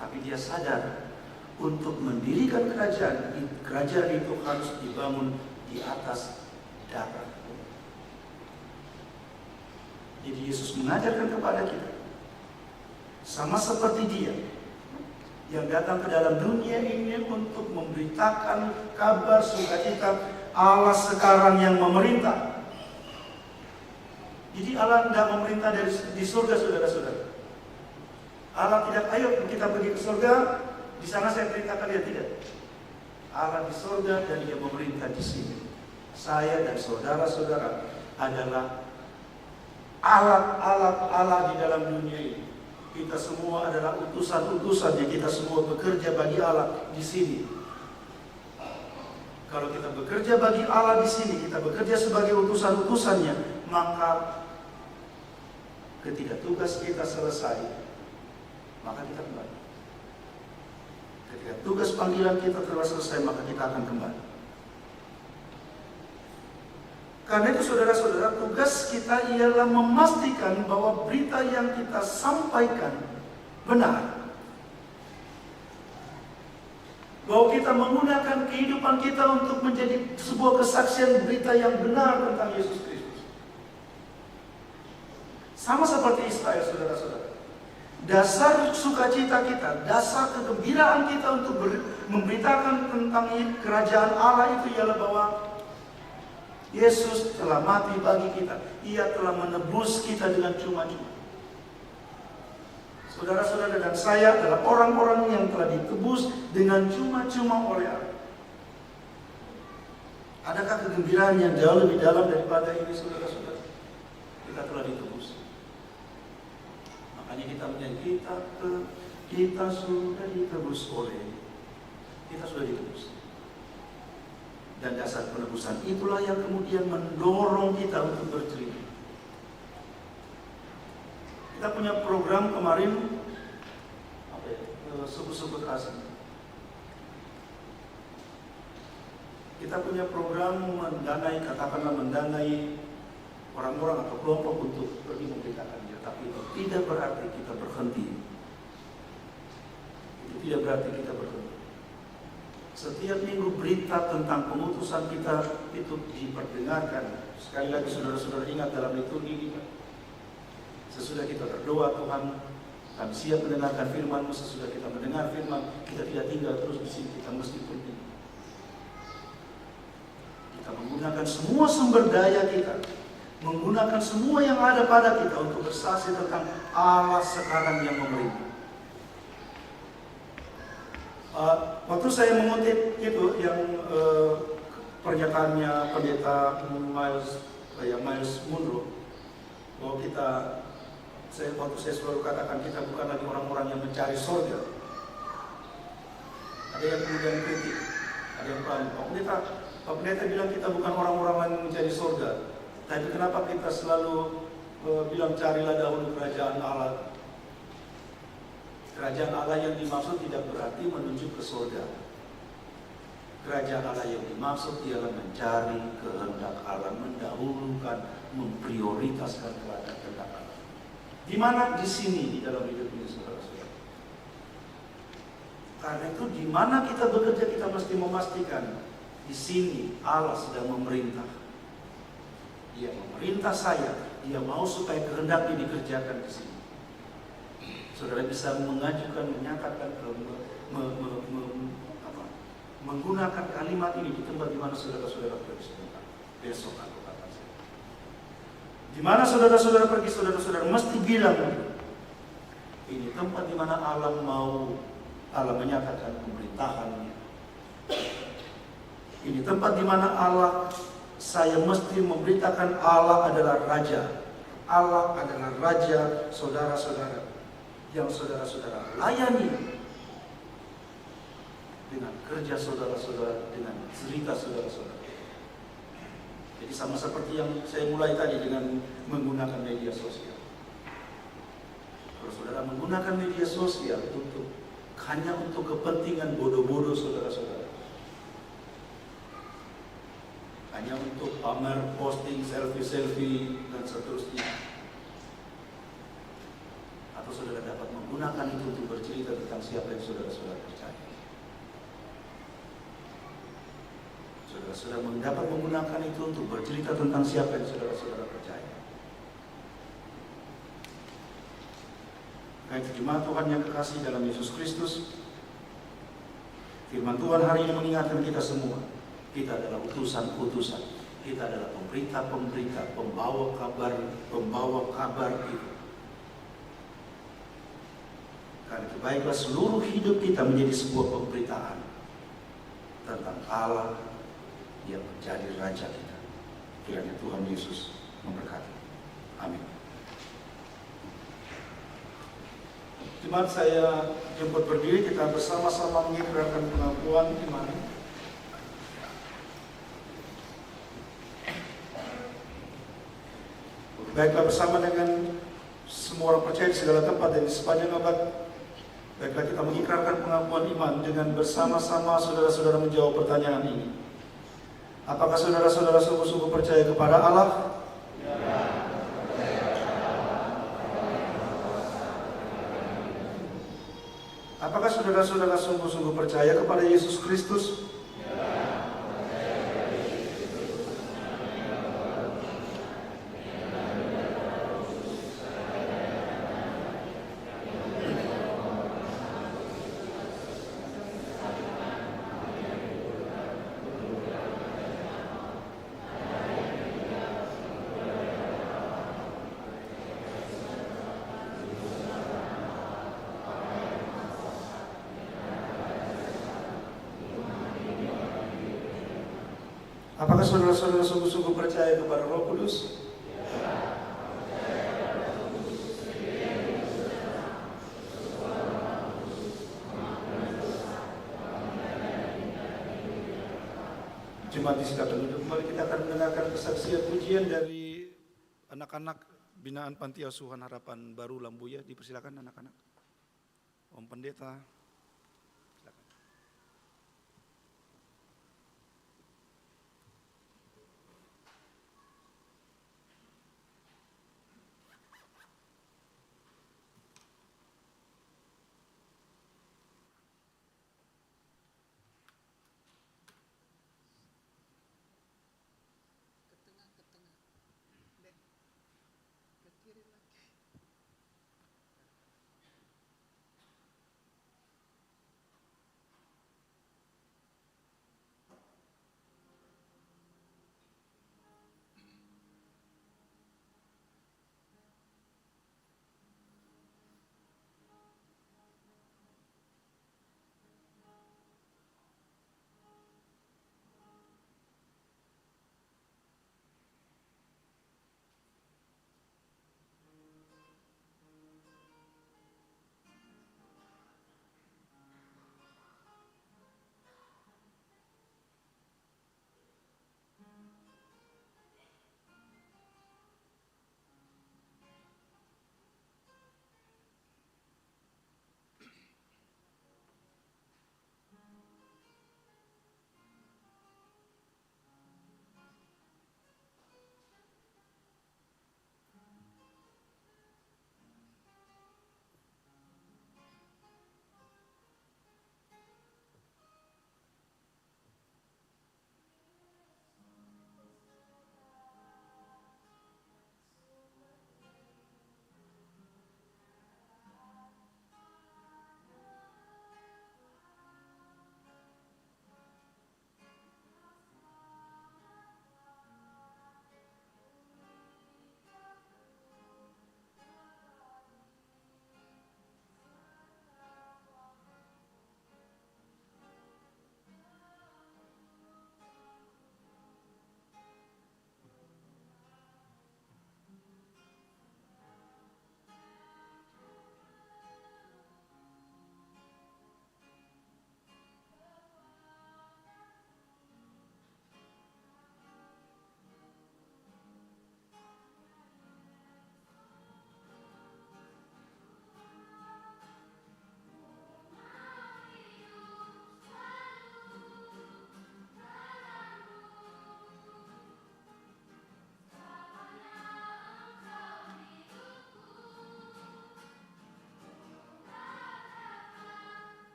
Tapi dia sadar, untuk mendirikan kerajaan itu harus dibangun di atas darah. Jadi Yesus mengajarkan kepada kita, sama seperti Dia yang datang ke dalam dunia ini untuk memberitakan kabar sukacita Allah sekarang yang memerintah. Jadi Allah tidak memerintah di surga, saudara-saudara. Allah tidak, ayo kita pergi ke surga, di sana saya perintahkan dia, tidak. Allah di surga dan Dia memerintah di sini. Saya dan saudara-saudara adalah alat-alat Allah di dalam dunia ini. Kita semua adalah utusan-utusannya. Kita semua bekerja bagi Allah di sini. Kalau kita bekerja bagi Allah di sini, kita bekerja sebagai utusan-utusannya, maka ketika tugas kita selesai, maka kita kembali. Ketika tugas panggilan kita telah selesai, maka kita akan kembali. Karena itu saudara-saudara, tugas kita ialah memastikan bahwa berita yang kita sampaikan benar. Bahwa kita menggunakan kehidupan kita untuk menjadi sebuah kesaksian berita yang benar tentang Yesus Kristus. Sama seperti Israel, saudara-saudara. Dasar sukacita kita, dasar kegembiraan kita untuk memberitakan tentang kerajaan Allah itu ialah bahwa Yesus telah mati bagi kita. Ia telah menebus kita dengan cuma-cuma. Saudara-saudara dan saya adalah orang-orang yang telah ditebus dengan cuma-cuma oleh Allah. Adakah kegembiraan yang jauh lebih dalam daripada ini, saudara-saudara? Kita telah ditebus. Makanya kita menyanyi, kita sudah ditebus oleh, kita sudah ditebus. Dan dasar penebusan itulah yang kemudian mendorong kita untuk bercerita. Kita punya program kemarin, suku-suku kasih. Kita punya program mendanai orang-orang atau kelompok untuk pergi memberitakan dia. Tapi itu tidak berarti kita berhenti. Itu tidak berarti kita berhenti. Setiap minggu berita tentang pengutusan kita itu diperdengarkan. Sekali lagi saudara-saudara ingat dalam liturgi kita. Sesudah kita berdoa, Tuhan, kami siap mendengarkan firman-Mu. Sesudah kita mendengar firman, kita tidak tinggal terus di sini, kita mesti pergi. Kita menggunakan semua sumber daya kita, menggunakan semua yang ada pada kita untuk bersaksi tentang Allah sekarang yang memerintah. Waktu saya mengutip itu yang pernyataannya pendeta Miles Munro, bahwa waktu saya selalu katakan kita bukan lagi orang-orang yang mencari surga. Ada yang kemudian kritik, ada yang bilang, Pak Pendeta bilang kita bukan orang-orang yang mencari surga. Tapi kenapa kita selalu bilang carilah dahulu kerajaan Allah? Kerajaan Allah yang dimaksud tidak berarti menuju ke surga. Kerajaan Allah yang dimaksud ialah mencari kehendak Allah, mendahulukan, memprioritaskan kehendak Allah. Di mana? Di sini, di dalam hidup ini, saudara-saudara. Karena itu di mana kita bekerja, kita mesti memastikan di sini Allah sedang memerintah. Dia memerintah saya, Dia mau supaya kehendaknya dikerjakan di sini. Saudara bisa mengajukan, menyatakan, menggunakan kalimat ini di tempat di mana saudara-saudara pergi sebentar. Besok aku katakan. Di mana saudara-saudara pergi, saudara-saudara mesti bilang, ini tempat di mana Allah menyatakan pemerintahannya. Ini tempat di mana saya mesti memberitakan Allah adalah Raja. Allah adalah Raja, saudara-saudara. Yang saudara-saudara layani dengan kerja saudara-saudara, dengan cerita saudara-saudara. Jadi sama seperti yang saya mulai tadi dengan menggunakan media sosial. Kalau saudara menggunakan media sosial hanya untuk kepentingan bodoh-bodoh saudara-saudara, hanya untuk pamer, posting, selfie dan seterusnya, atau saudara dapat menggunakan itu untuk bercerita tentang siapa yang saudara-saudara percaya. Saudara-saudara dapat menggunakan itu untuk bercerita tentang siapa yang saudara-saudara percaya. Karena itu jemaat Tuhan yang kekasih dalam Yesus Kristus, firman Tuhan hari ini mengingatkan kita semua. Kita adalah utusan-utusan. Kita adalah pemberita-pemberita, pembawa kabar itu. Karena itu baiklah seluruh hidup kita menjadi sebuah pemberitaan tentang Allah yang menjadi Raja kita. Kiranya Tuhan Yesus memberkati. Amin. Jemaat saya jemput berdiri, kita bersama-sama mengikrarkan pengakuan iman. Baiklah bersama dengan semua orang percaya di segala tempat dan di sepanjang abad, baiklah kita mengikrarkan pengakuan iman dengan bersama-sama saudara-saudara menjawab pertanyaan ini. Apakah saudara-saudara sungguh-sungguh percaya kepada Allah? Apakah saudara-saudara sungguh-sungguh percaya kepada Yesus Kristus? Apakah saudara-saudara sungguh-sungguh percaya kepada Roh Kudus? Jemaat disilakan duduk kembali. Kita akan mendengarkan kesaksian pujian dari anak-anak binaan Panti Asuhan Harapan Baru Lambuya. Dipersilakan anak-anak. Om Pendeta.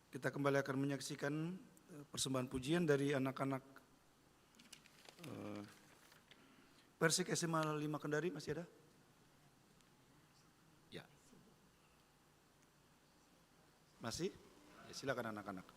Kita kembali akan menyaksikan persembahan pujian dari anak-anak Persik SMA 5 Kendari. Masih ada? Ya. Masih? Ya, silakan anak-anak.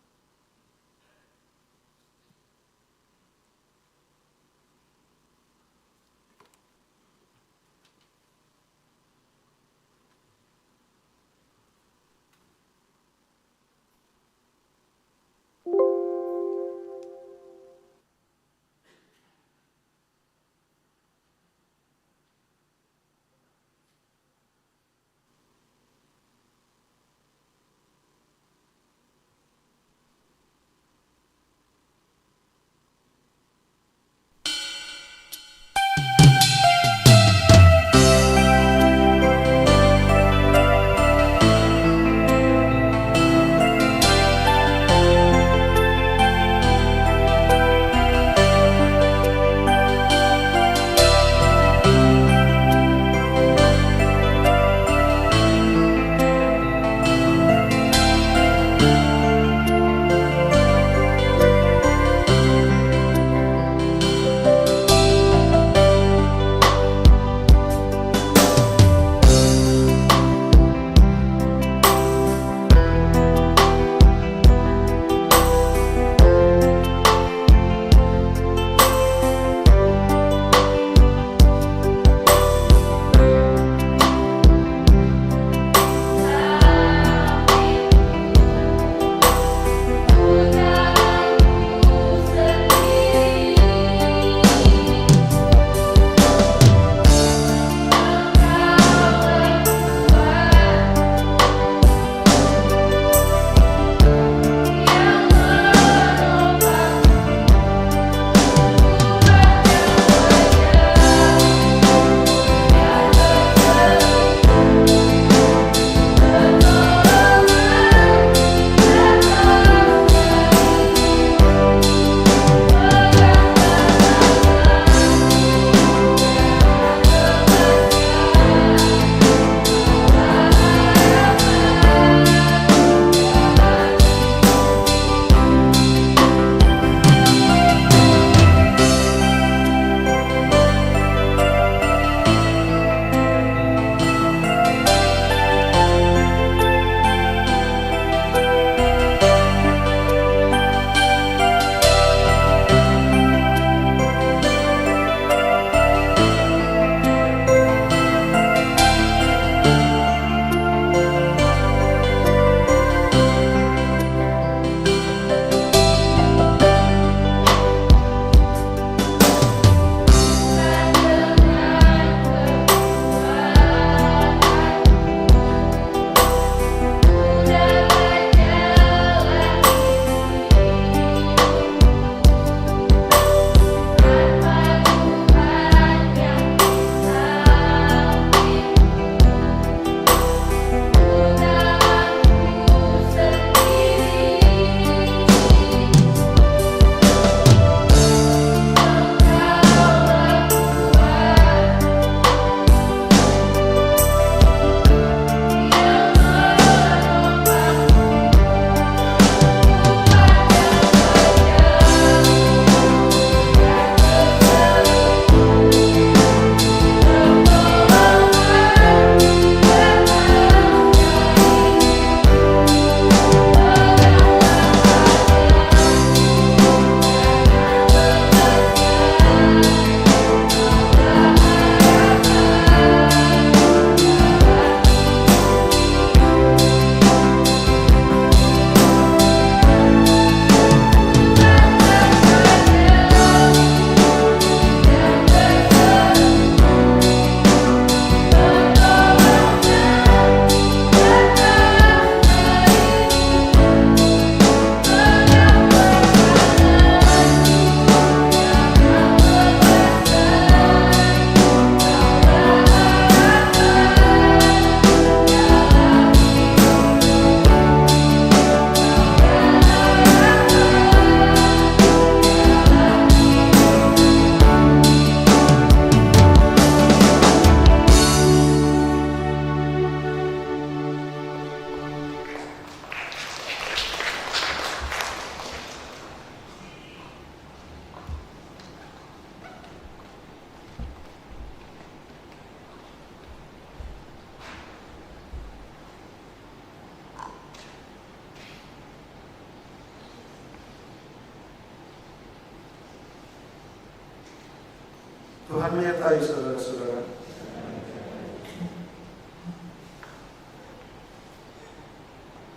Tuhan menyertai saudara-saudara.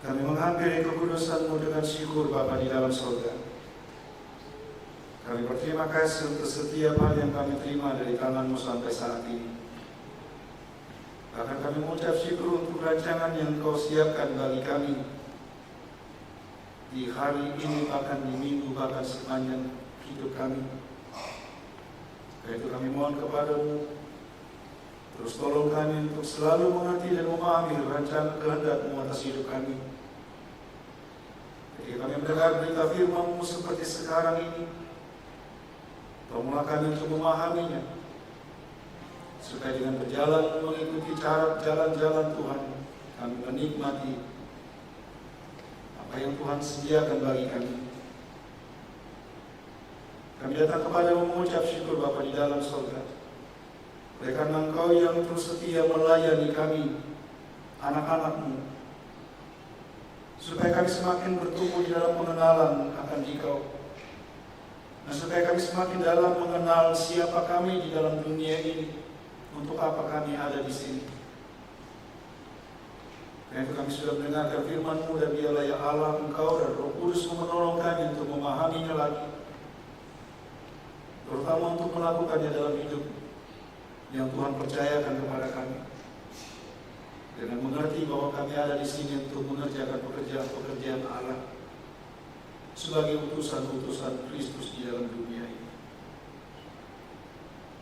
Kami menghampiri kekudusan-Mu dengan syukur Bapa di dalam surga. Kami berterima kasih untuk setiap hal yang kami terima dari tangan-Mu sampai saat ini. Bahkan kami mengucap syukur untuk rancangan yang Kau siapkan bagi kami di hari ini, bahkan di minggu, bahkan sepanjang hidup kami. Karena itu kami mohon kepada-Mu, terus tolong kami untuk selalu mengerti dan memahami rancangan kehendak-Mu atas hidup kami. Ketika kami mendengar berita firman-Mu seperti sekarang ini, tolonglah kami untuk memahaminya, supaya dengan berjalan mengikuti cara jalan-jalan Tuhan, kami menikmati apa yang Tuhan sediakan bagi kami. Kami datang kepada-Mu mengucap syukur Bapa di dalam surga. Oleh karena Engkau yang terus setia melayani kami, anak-anak-Mu, supaya kami semakin bertumbuh di dalam pengenalan akan Dikau. Dan supaya kami semakin dalam mengenal siapa kami di dalam dunia ini, untuk apa kami ada di sini. Karena itu kami sudah mendengarkan firman-Mu, dan biarlah ya Allah, Engkau dan Roh Kudus menolong kami untuk memahaminya lagi, terutama untuk melakukannya dalam hidup yang Tuhan percayakan kepada kami, dengan mengerti bahwa kami ada di sini untuk mengerjakan pekerjaan-pekerjaan Allah sebagai utusan-utusan Kristus di dalam dunia ini.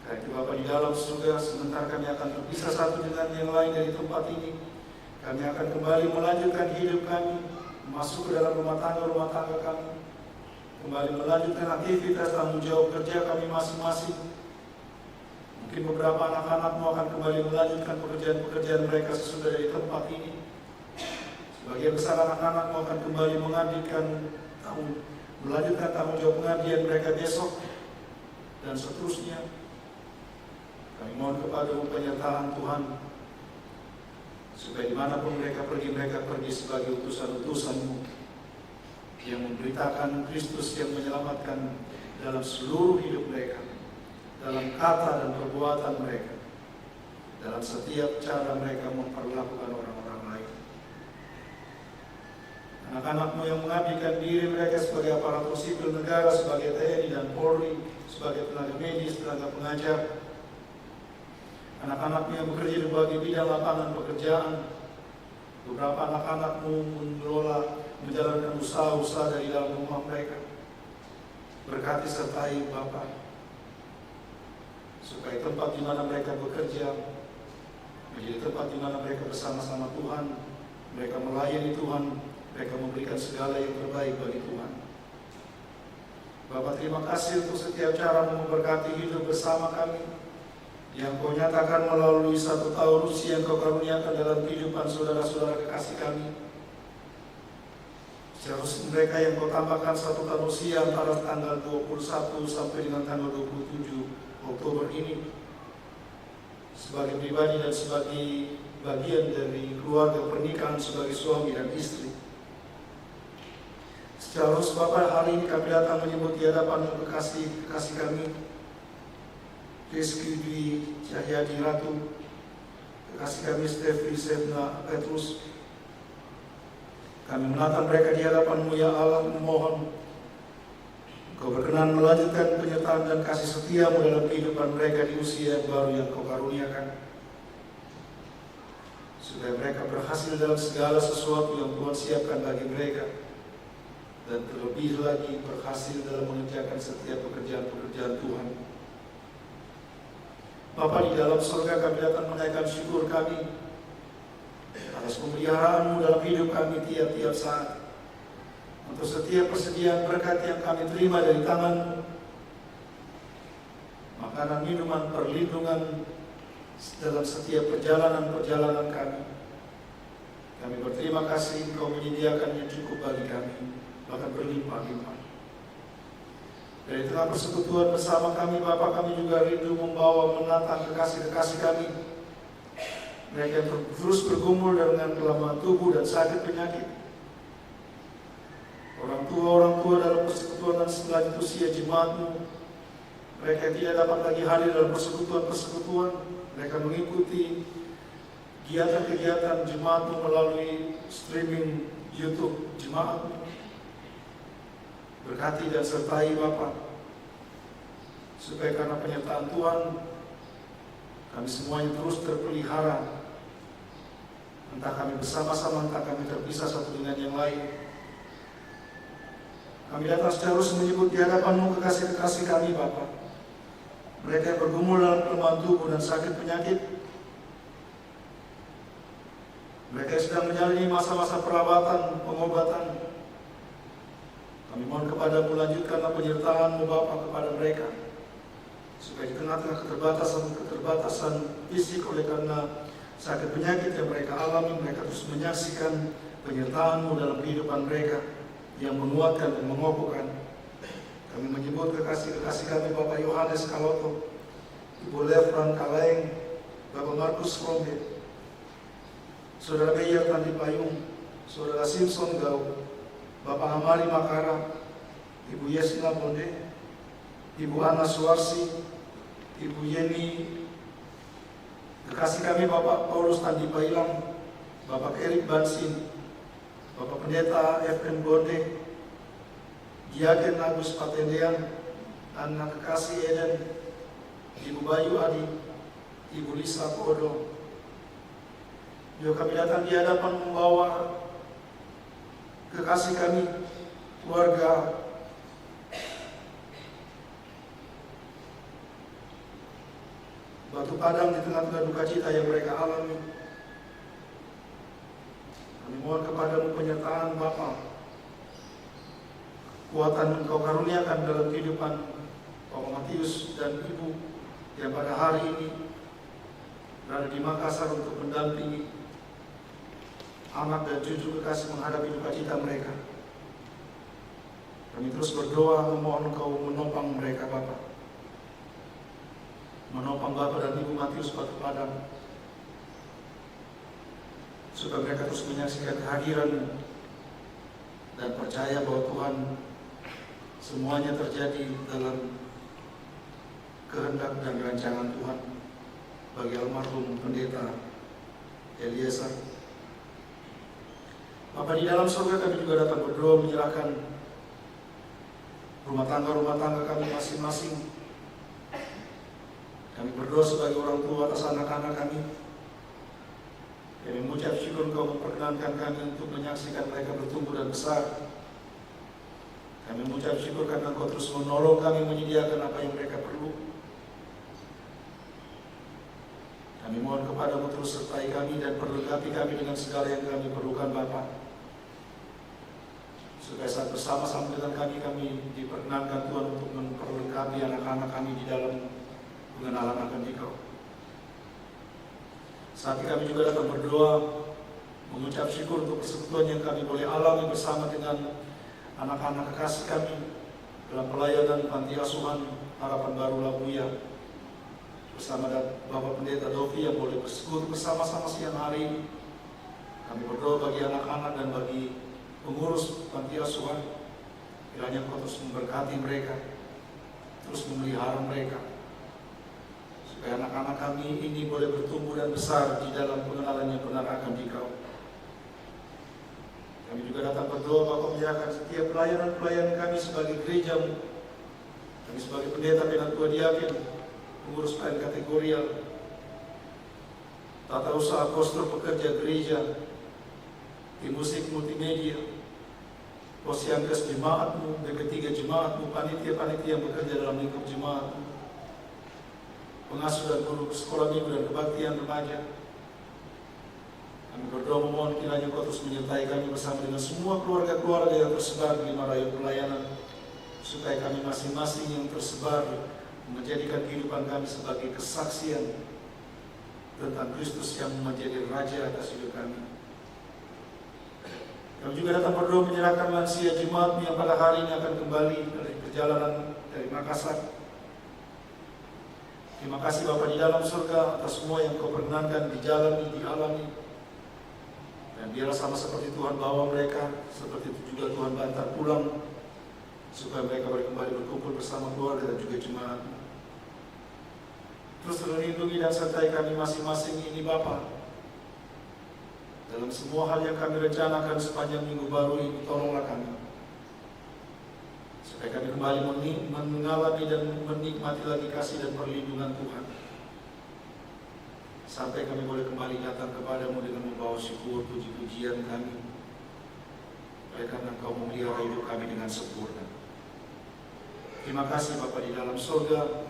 Karena itu Bapa di dalam surga, sebentar kami akan berpisah satu dengan yang lain dari tempat ini. Kami akan kembali melanjutkan hidup kami, masuk ke dalam rumah tangga kami, kembali melanjutkan aktivitas tanggung jawab kerja kami masing-masing. Mungkin beberapa anak-anak-Mu akan kembali melanjutkan pekerjaan-pekerjaan mereka sesudah dari tempat ini. Sebagian besar anak-anak-Mu akan kembali melanjutkan tanggung jawab pengabdian mereka besok, dan seterusnya. Kami mohon kepada-Mu penyertaan Tuhan, supaya dimanapun mereka pergi sebagai utusan-utusan-Mu yang memberitakan Kristus yang menyelamatkan dalam seluruh hidup mereka, dalam kata dan perbuatan mereka, dalam setiap cara mereka memperlakukan orang-orang lain. Anak-anak-Mu yang mengabdikan diri mereka sebagai aparatur sipil negara, sebagai TNI dan Polri, sebagai tenaga medis, tenaga pengajar, anak-anak-Mu yang bekerja di berbagai bidang lapangan pekerjaan, beberapa anak-anak-Mu menjalankan usaha-usaha dari dalam rumah mereka. Berkati sertai Bapa, supaya tempat di mana mereka bekerja menjadi tempat di mana mereka bersama-sama Tuhan, mereka melayani Tuhan, mereka memberikan segala yang terbaik bagi Tuhan. Bapa, terima kasih untuk setiap cara memberkati hidup bersama kami, yang Kau nyatakan melalui 1 tahun usia yang Kau karuniakan dalam kehidupan saudara-saudara kekasih kami. Seharusnya mereka yang Kau tambahkan 1 tahun usia antara tanggal 21 sampai dengan tanggal 27 Oktober ini, sebagai pribadi dan sebagai bagian dari keluarga pernikahan sebagai suami dan istri. Seharusnya Bapak, hari ini kami datang menyebut di hadapan kekasih kami, Rizky Dwi Cahyadi Ratu, kekasih kami Stefri Setna Petrus. Kami menatang mereka di hadapan-Mu ya Allah, memohon Kau berkenan melanjutkan penyertaan dan kasih setia-Mu dalam kehidupan mereka di usia yang baru yang Kau karuniakan, supaya mereka berhasil dalam segala sesuatu yang Tuhan siapkan bagi mereka, dan terlebih lagi berhasil dalam mengerjakan setiap pekerjaan-pekerjaan Tuhan. Bapa di dalam surga, kami datang menaikkan syukur kami atas pemeliharaan-Mu dalam hidup kami tiap-tiap saat, untuk setiap persediaan berkat yang kami terima dari tangan-Mu, makanan, minuman, perlindungan dalam setiap perjalanan kami. Kami berterima kasih Engkau menyediakannya cukup bagi kami, bahkan berlimpah-limpah. Dari tengah persekutuan bersama kami, Bapa, kami juga rindu membawa menatang kekasih-kekasih kami, mereka yang terus bergumul dengan kelemahan tubuh dan sakit penyakit. Orang tua dalam persekutuan dan selanjut usia jemaat-Mu, Mereka yang tidak dapat lagi hadir dalam persekutuan-persekutuan, mereka mengikuti kegiatan-kegiatan jemaatmu melalui streaming YouTube jemaatmu. Berkati dan sertai Bapa, supaya karena penyertaan Tuhan, kami semuanya terus terpelihara. Entah kami bersama-sama, entah kami terpisah satu dengan yang lain. Kami datang terus menyebut di hadapan-Mu kekasih-kekasih kami, Bapa. Mereka yang bergumul dalam kelemahan tubuh dan sakit penyakit. Mereka yang sedang menjalani masa-masa perawatan, pengobatan. Kami mohon kepada-Mu, lanjutkanlah penyertaan-Mu, Bapa, kepada mereka. Supaya di tengah-tengah keterbatasan fisik oleh karena sakit penyakit yang mereka alami, mereka terus menyaksikan penyertaan-Mu dalam kehidupan mereka yang menguatkan dan mengokohkan. Kami menyebut kekasih-kekasih kami, Bapak Yohanes Kaloto, Ibu Lefran Kalaeng, Bapak Markus Rombe, Saudara Meyer Tandi Payung, Saudara Simpson Gau, Bapak Amari Makara, Ibu Yesna Bonde, Ibu Ana Suarsi, Ibu Yeni, kekasih kami Bapak Paulus Tandi Pailang, Bapak Erik Bansin, Bapak Pendeta F.M. Bonde, Diaken Agus Patendean, anak kekasih Eden, Ibu Bayu Adi, Ibu Lisa Kodo. Juga kami datang di hadapan membawa kekasih kami, keluarga Batu Padang di tengah-tengah duka cita yang mereka alami. Kami mohon kepada-Mu penyertaan Bapa, kuatan Engkau karuniakan dalam kehidupan Bapak Matius dan Ibu yang pada hari ini berada di Makassar untuk mendampingi anak dan cucu kekasih menghadapi duka cita mereka. Kami terus berdoa memohon Engkau menopang mereka, Bapa. Menopang Bapak dan Ibu Matius Batu Padang, supaya mereka terus menyaksikan kehadiran dan percaya bahwa Tuhan semuanya terjadi dalam kehendak dan rancangan Tuhan bagi almarhum Pendeta Eliezer. Bapak, di dalam surga kami juga datang berdoa menyerahkan rumah tangga kami masing-masing. Kami berdoa sebagai orang tua atas anak-anak kami. Kami mengucap syukur Engkau memperkenankan kami untuk menyaksikan mereka bertumbuh dan besar. Kami mengucap syukur karena Engkau terus menolong kami, menyediakan apa yang mereka perlu. Kami mohon kepada-Mu terus sertai kami dan perlengkapi kami dengan segala yang kami perlukan, Bapa. Supaya saat bersama-sama dengan kami diperkenankan Tuhan untuk memperlengkapi anak-anak kami di dalam pengenalan akan Dikau. Saat ini kami juga datang berdoa, mengucap syukur untuk persekutuan yang kami boleh alami bersama dengan anak-anak kekasih kami dalam pelayanan Panti Asuhan Harapan Baru Labuya, bersama Bapak Pendeta Dovi yang boleh bersekutu bersama-sama siang hari ini. Kami berdoa bagi anak-anak dan bagi pengurus Panti Asuhan, kiranya Kau terus memberkati mereka, terus memelihara mereka, supaya anak-anak kami ini boleh bertumbuh dan besar di dalam pengenalan yang benar akan Dikau. Kami juga datang berdoa, Bapak, menyerahkan setiap pelayanan kami sebagai gereja-Mu. Kami sebagai pendeta, penatua diaken, pengurus lain kategorial, tata usaha kostur pekerja gereja, tim musik multimedia, posyankas jemaat-Mu, BP3 jemaat-Mu, panitia-panitia yang bekerja dalam lingkup jemaat-Mu, pengasuh dan guru sekolah minggu dan kebaktian remaja. Kami berdoa memohon kiranya Kau terus menyertai kami bersama dengan semua keluarga-keluarga yang tersebar di lima rayap pelayanan, supaya kami masing-masing yang tersebar menjadikan kehidupan kami sebagai kesaksian tentang Kristus yang menjadi Raja atas hidup kami. Kami juga datang berdoa menyerahkan lansia jemaat yang pada hari ini akan kembali dari perjalanan dari Makassar. Terima kasih Bapa di dalam surga atas semua yang Kau perkenankan dijalani, dialami. Dan biarlah sama seperti Tuhan bawa mereka, seperti itu juga Tuhan bantar pulang, supaya mereka boleh kembali berkumpul bersama keluarga dan juga jemaat. Terus lindungi dan sertai kami masing-masing ini Bapa. Dalam semua hal yang kami rencanakan sepanjang minggu baru ini, tolonglah kami. Supaya kami kembali mengalami dan menikmati lagi kasih dan perlindungan Tuhan. Sampai kami boleh kembali datang kepadamu dengan membawa syukur, puji-pujian kami. Oleh karena Engkau memelihara hidup kami dengan sempurna. Terima kasih Bapa di dalam surga.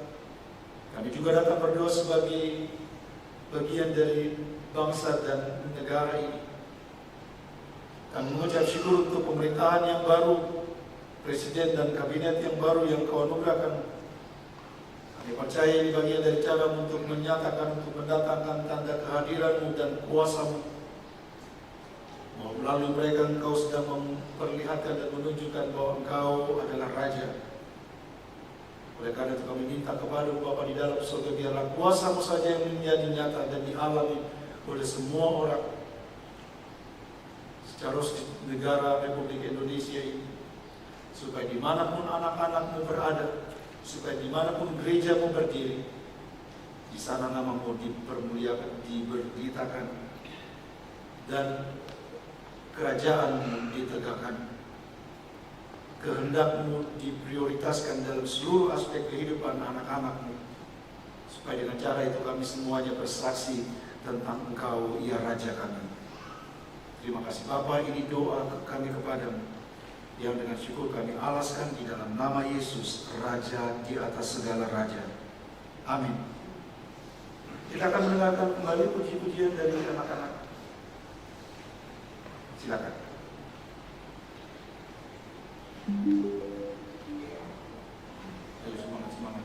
Kami juga datang berdoa sebagai bagian dari bangsa dan negara ini. Kami mengucap syukur untuk pemerintahan yang baru, presiden dan kabinet yang baru yang Kau anugerahkan. Kami percaya ini bagian dari cara untuk menyatakan, untuk mendatangkan tanda kehadiran-Mu dan kuasa-Mu. Melalui mereka Engkau sedang memperlihatkan dan menunjukkan bahwa Engkau adalah Raja. Oleh karena itu kami minta kepada Bapa di dalam surga, biarlah kuasa-Mu saja yang menjadi nyata dan dialami oleh semua orang secara negara Republik Indonesia ini. Supaya dimanapun anak-anak-Mu berada, supaya dimanapun gereja-Mu berdiri, di sana nama-Mu dipermuliakan, diberitakan, dan kerajaan-Mu ditegakkan. Kehendak-Mu diprioritaskan dalam seluruh aspek kehidupan anak-anak-Mu. Supaya dengan cara itu kami semuanya bersaksi tentang Engkau, ya Raja kami. Terima kasih Bapa, ini doa kami kepadamu, yang dengan syukur kami alaskan di dalam nama Yesus, Raja di atas segala Raja. Amin. Kita akan mendengarkan kembali puji-pujian dari anak-anak. Silakan. Ayo semangat.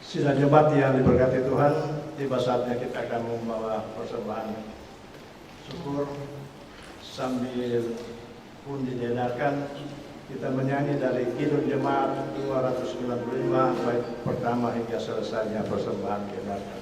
Sidang jemaat yang diberkati Tuhan, tiba saatnya kita akan membawa persembahan syukur sambil pun didengarkan. Kita menyanyi dari Kidung Jemaat 295 bait pertama hingga selesainya persembahan didengarkan.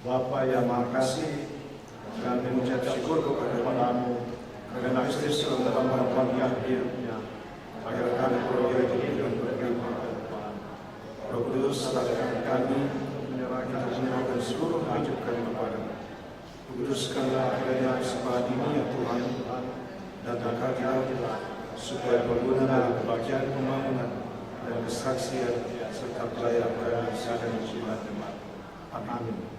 Bapa yang Maha Kasih, kami mengucap syukur kepada-Mu karena Kristus telah mengorbankan hidupnya agar kami beroleh hidup dan berlimpah ke depan. Roh Kudus, serahkan kami menyerahkan seluruh hidup kami kepada-Mu. Kuduskanlah kiranya persembahan ini ya Tuhan, dan berkatilah supaya berguna dalam kebahagiaan pembangunan dan kesaksian serta pelayanan kami dan ujian jemaat. Amin.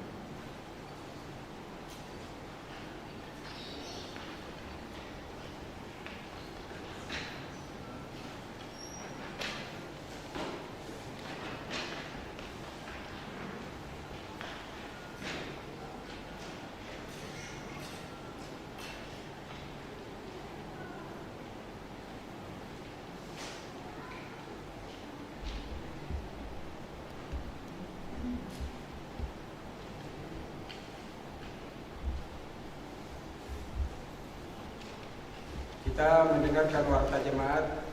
Kita mendengarkan warta jemaat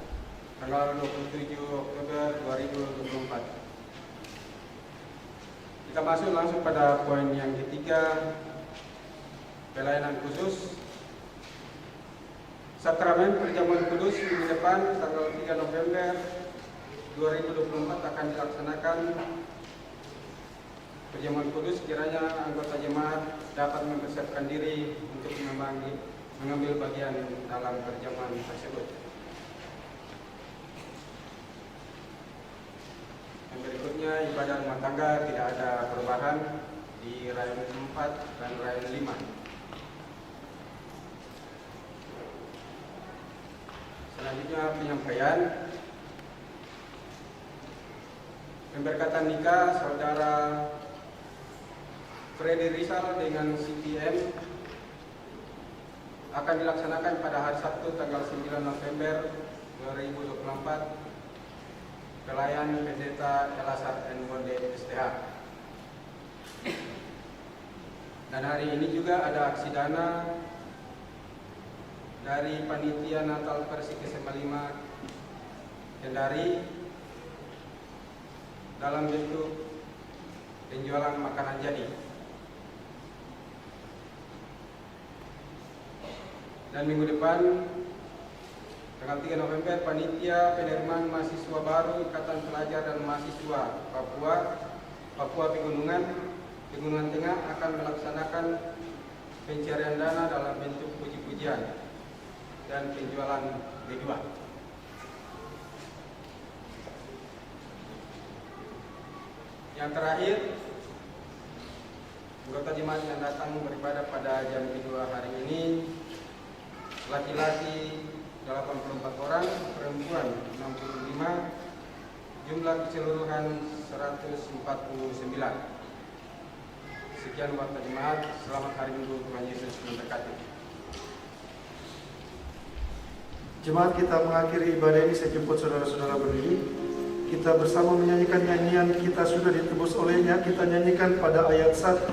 tanggal 27 Oktober 2024. Kita masuk langsung pada poin yang ketiga, pelayanan khusus. Sakramen perjamuan kudus minggu depan tanggal 3 November 2024 akan dilaksanakan. Perjamuan kudus, kiranya anggota jemaat dapat mempersiapkan diri untuk mengambil bagian dalam perjamuan tersebut. Yang berikutnya, ibadah rumah tangga tidak ada perubahan di Rayon 4 dan Rayon 5. Selanjutnya penyampaian. Pemberkatan nikah saudara Freddy Rizal dengan CPM akan dilaksanakan pada hari Sabtu tanggal 9 November 2024 pelayan Pendeta Elasar N. Bonde STH. Dan hari ini juga ada aksi dana dari Panitia Natal Persik SMA 5 Kendari dalam bentuk penjualan makanan jadi. Dan minggu depan tanggal 3 November Panitia Penerimaan Mahasiswa Baru Ikatan Pelajar dan Mahasiswa Papua Pegunungan Tengah akan melaksanakan pencarian dana dalam bentuk puji-pujian dan penjualan B2. Yang terakhir, anggota jemaat yang datang beribadah pada jam kedua hari ini, laki-laki 84 orang, perempuan 65, jumlah keseluruhan 149. Sekian warta jemaat, selamat hari Minggu, Tuhan Yesus memberkati. Jemaat, kita mengakhiri ibadah ini, saya jemput saudara-saudara berdiri. Kita bersama menyanyikan nyanyian Kita Sudah Ditebus Olehnya. Kita nyanyikan pada ayat 1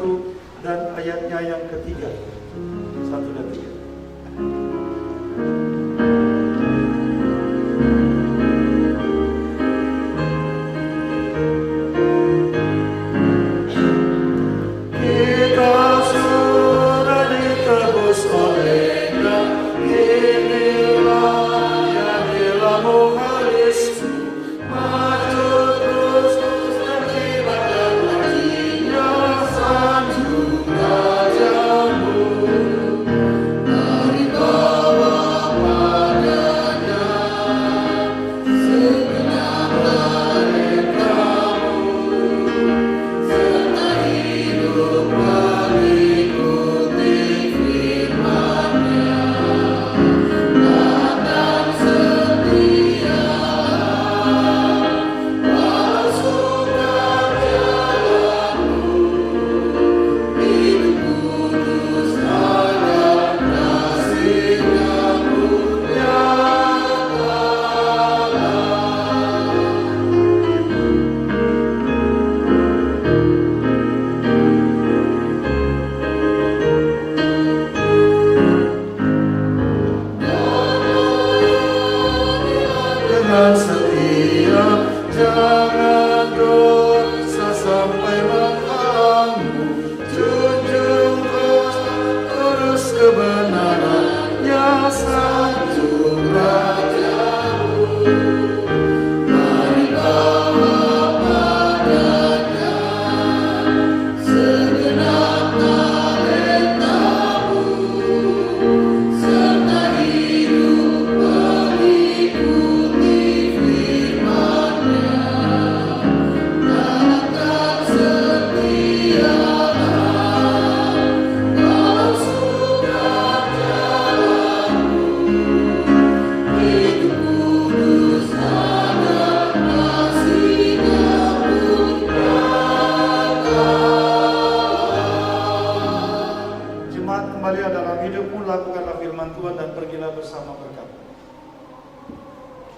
dan ayatnya yang ketiga. 1 dan 3.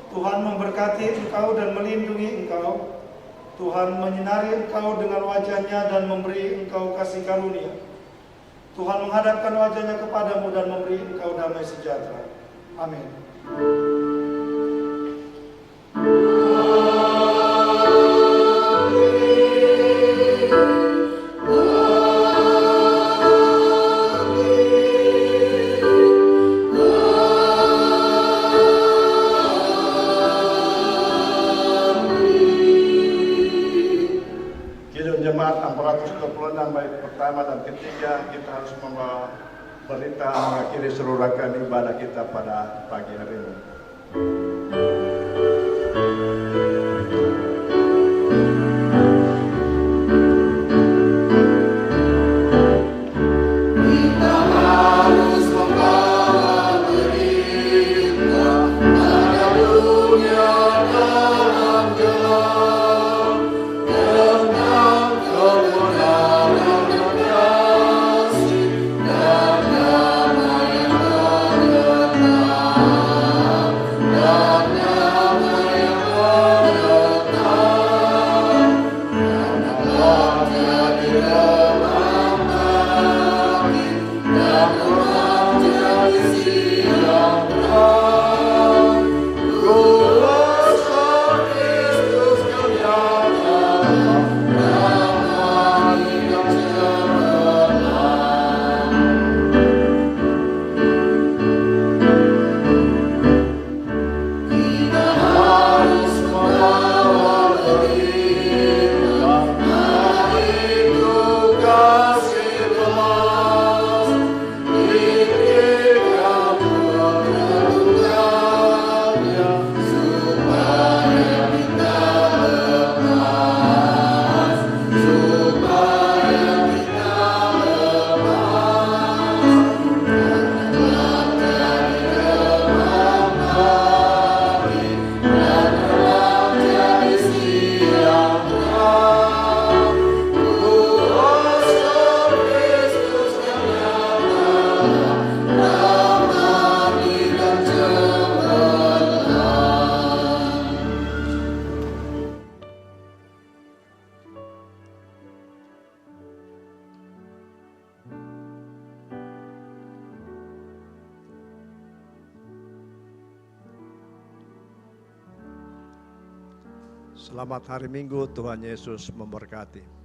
Tuhan memberkati engkau dan melindungi engkau. Tuhan menyinari engkau dengan wajah-Nya dan memberi engkau kasih karunia. Tuhan menghadapkan wajah-Nya kepadamu dan memberi engkau damai sejahtera. Amin. Kidung Jemaat 626 bait pertama dan ketiga, kita harus membawa berita mengakhiri seluruh rangkaian ibadah kita pada pagi hari ini. Selamat hari Minggu, Tuhan Yesus memberkati.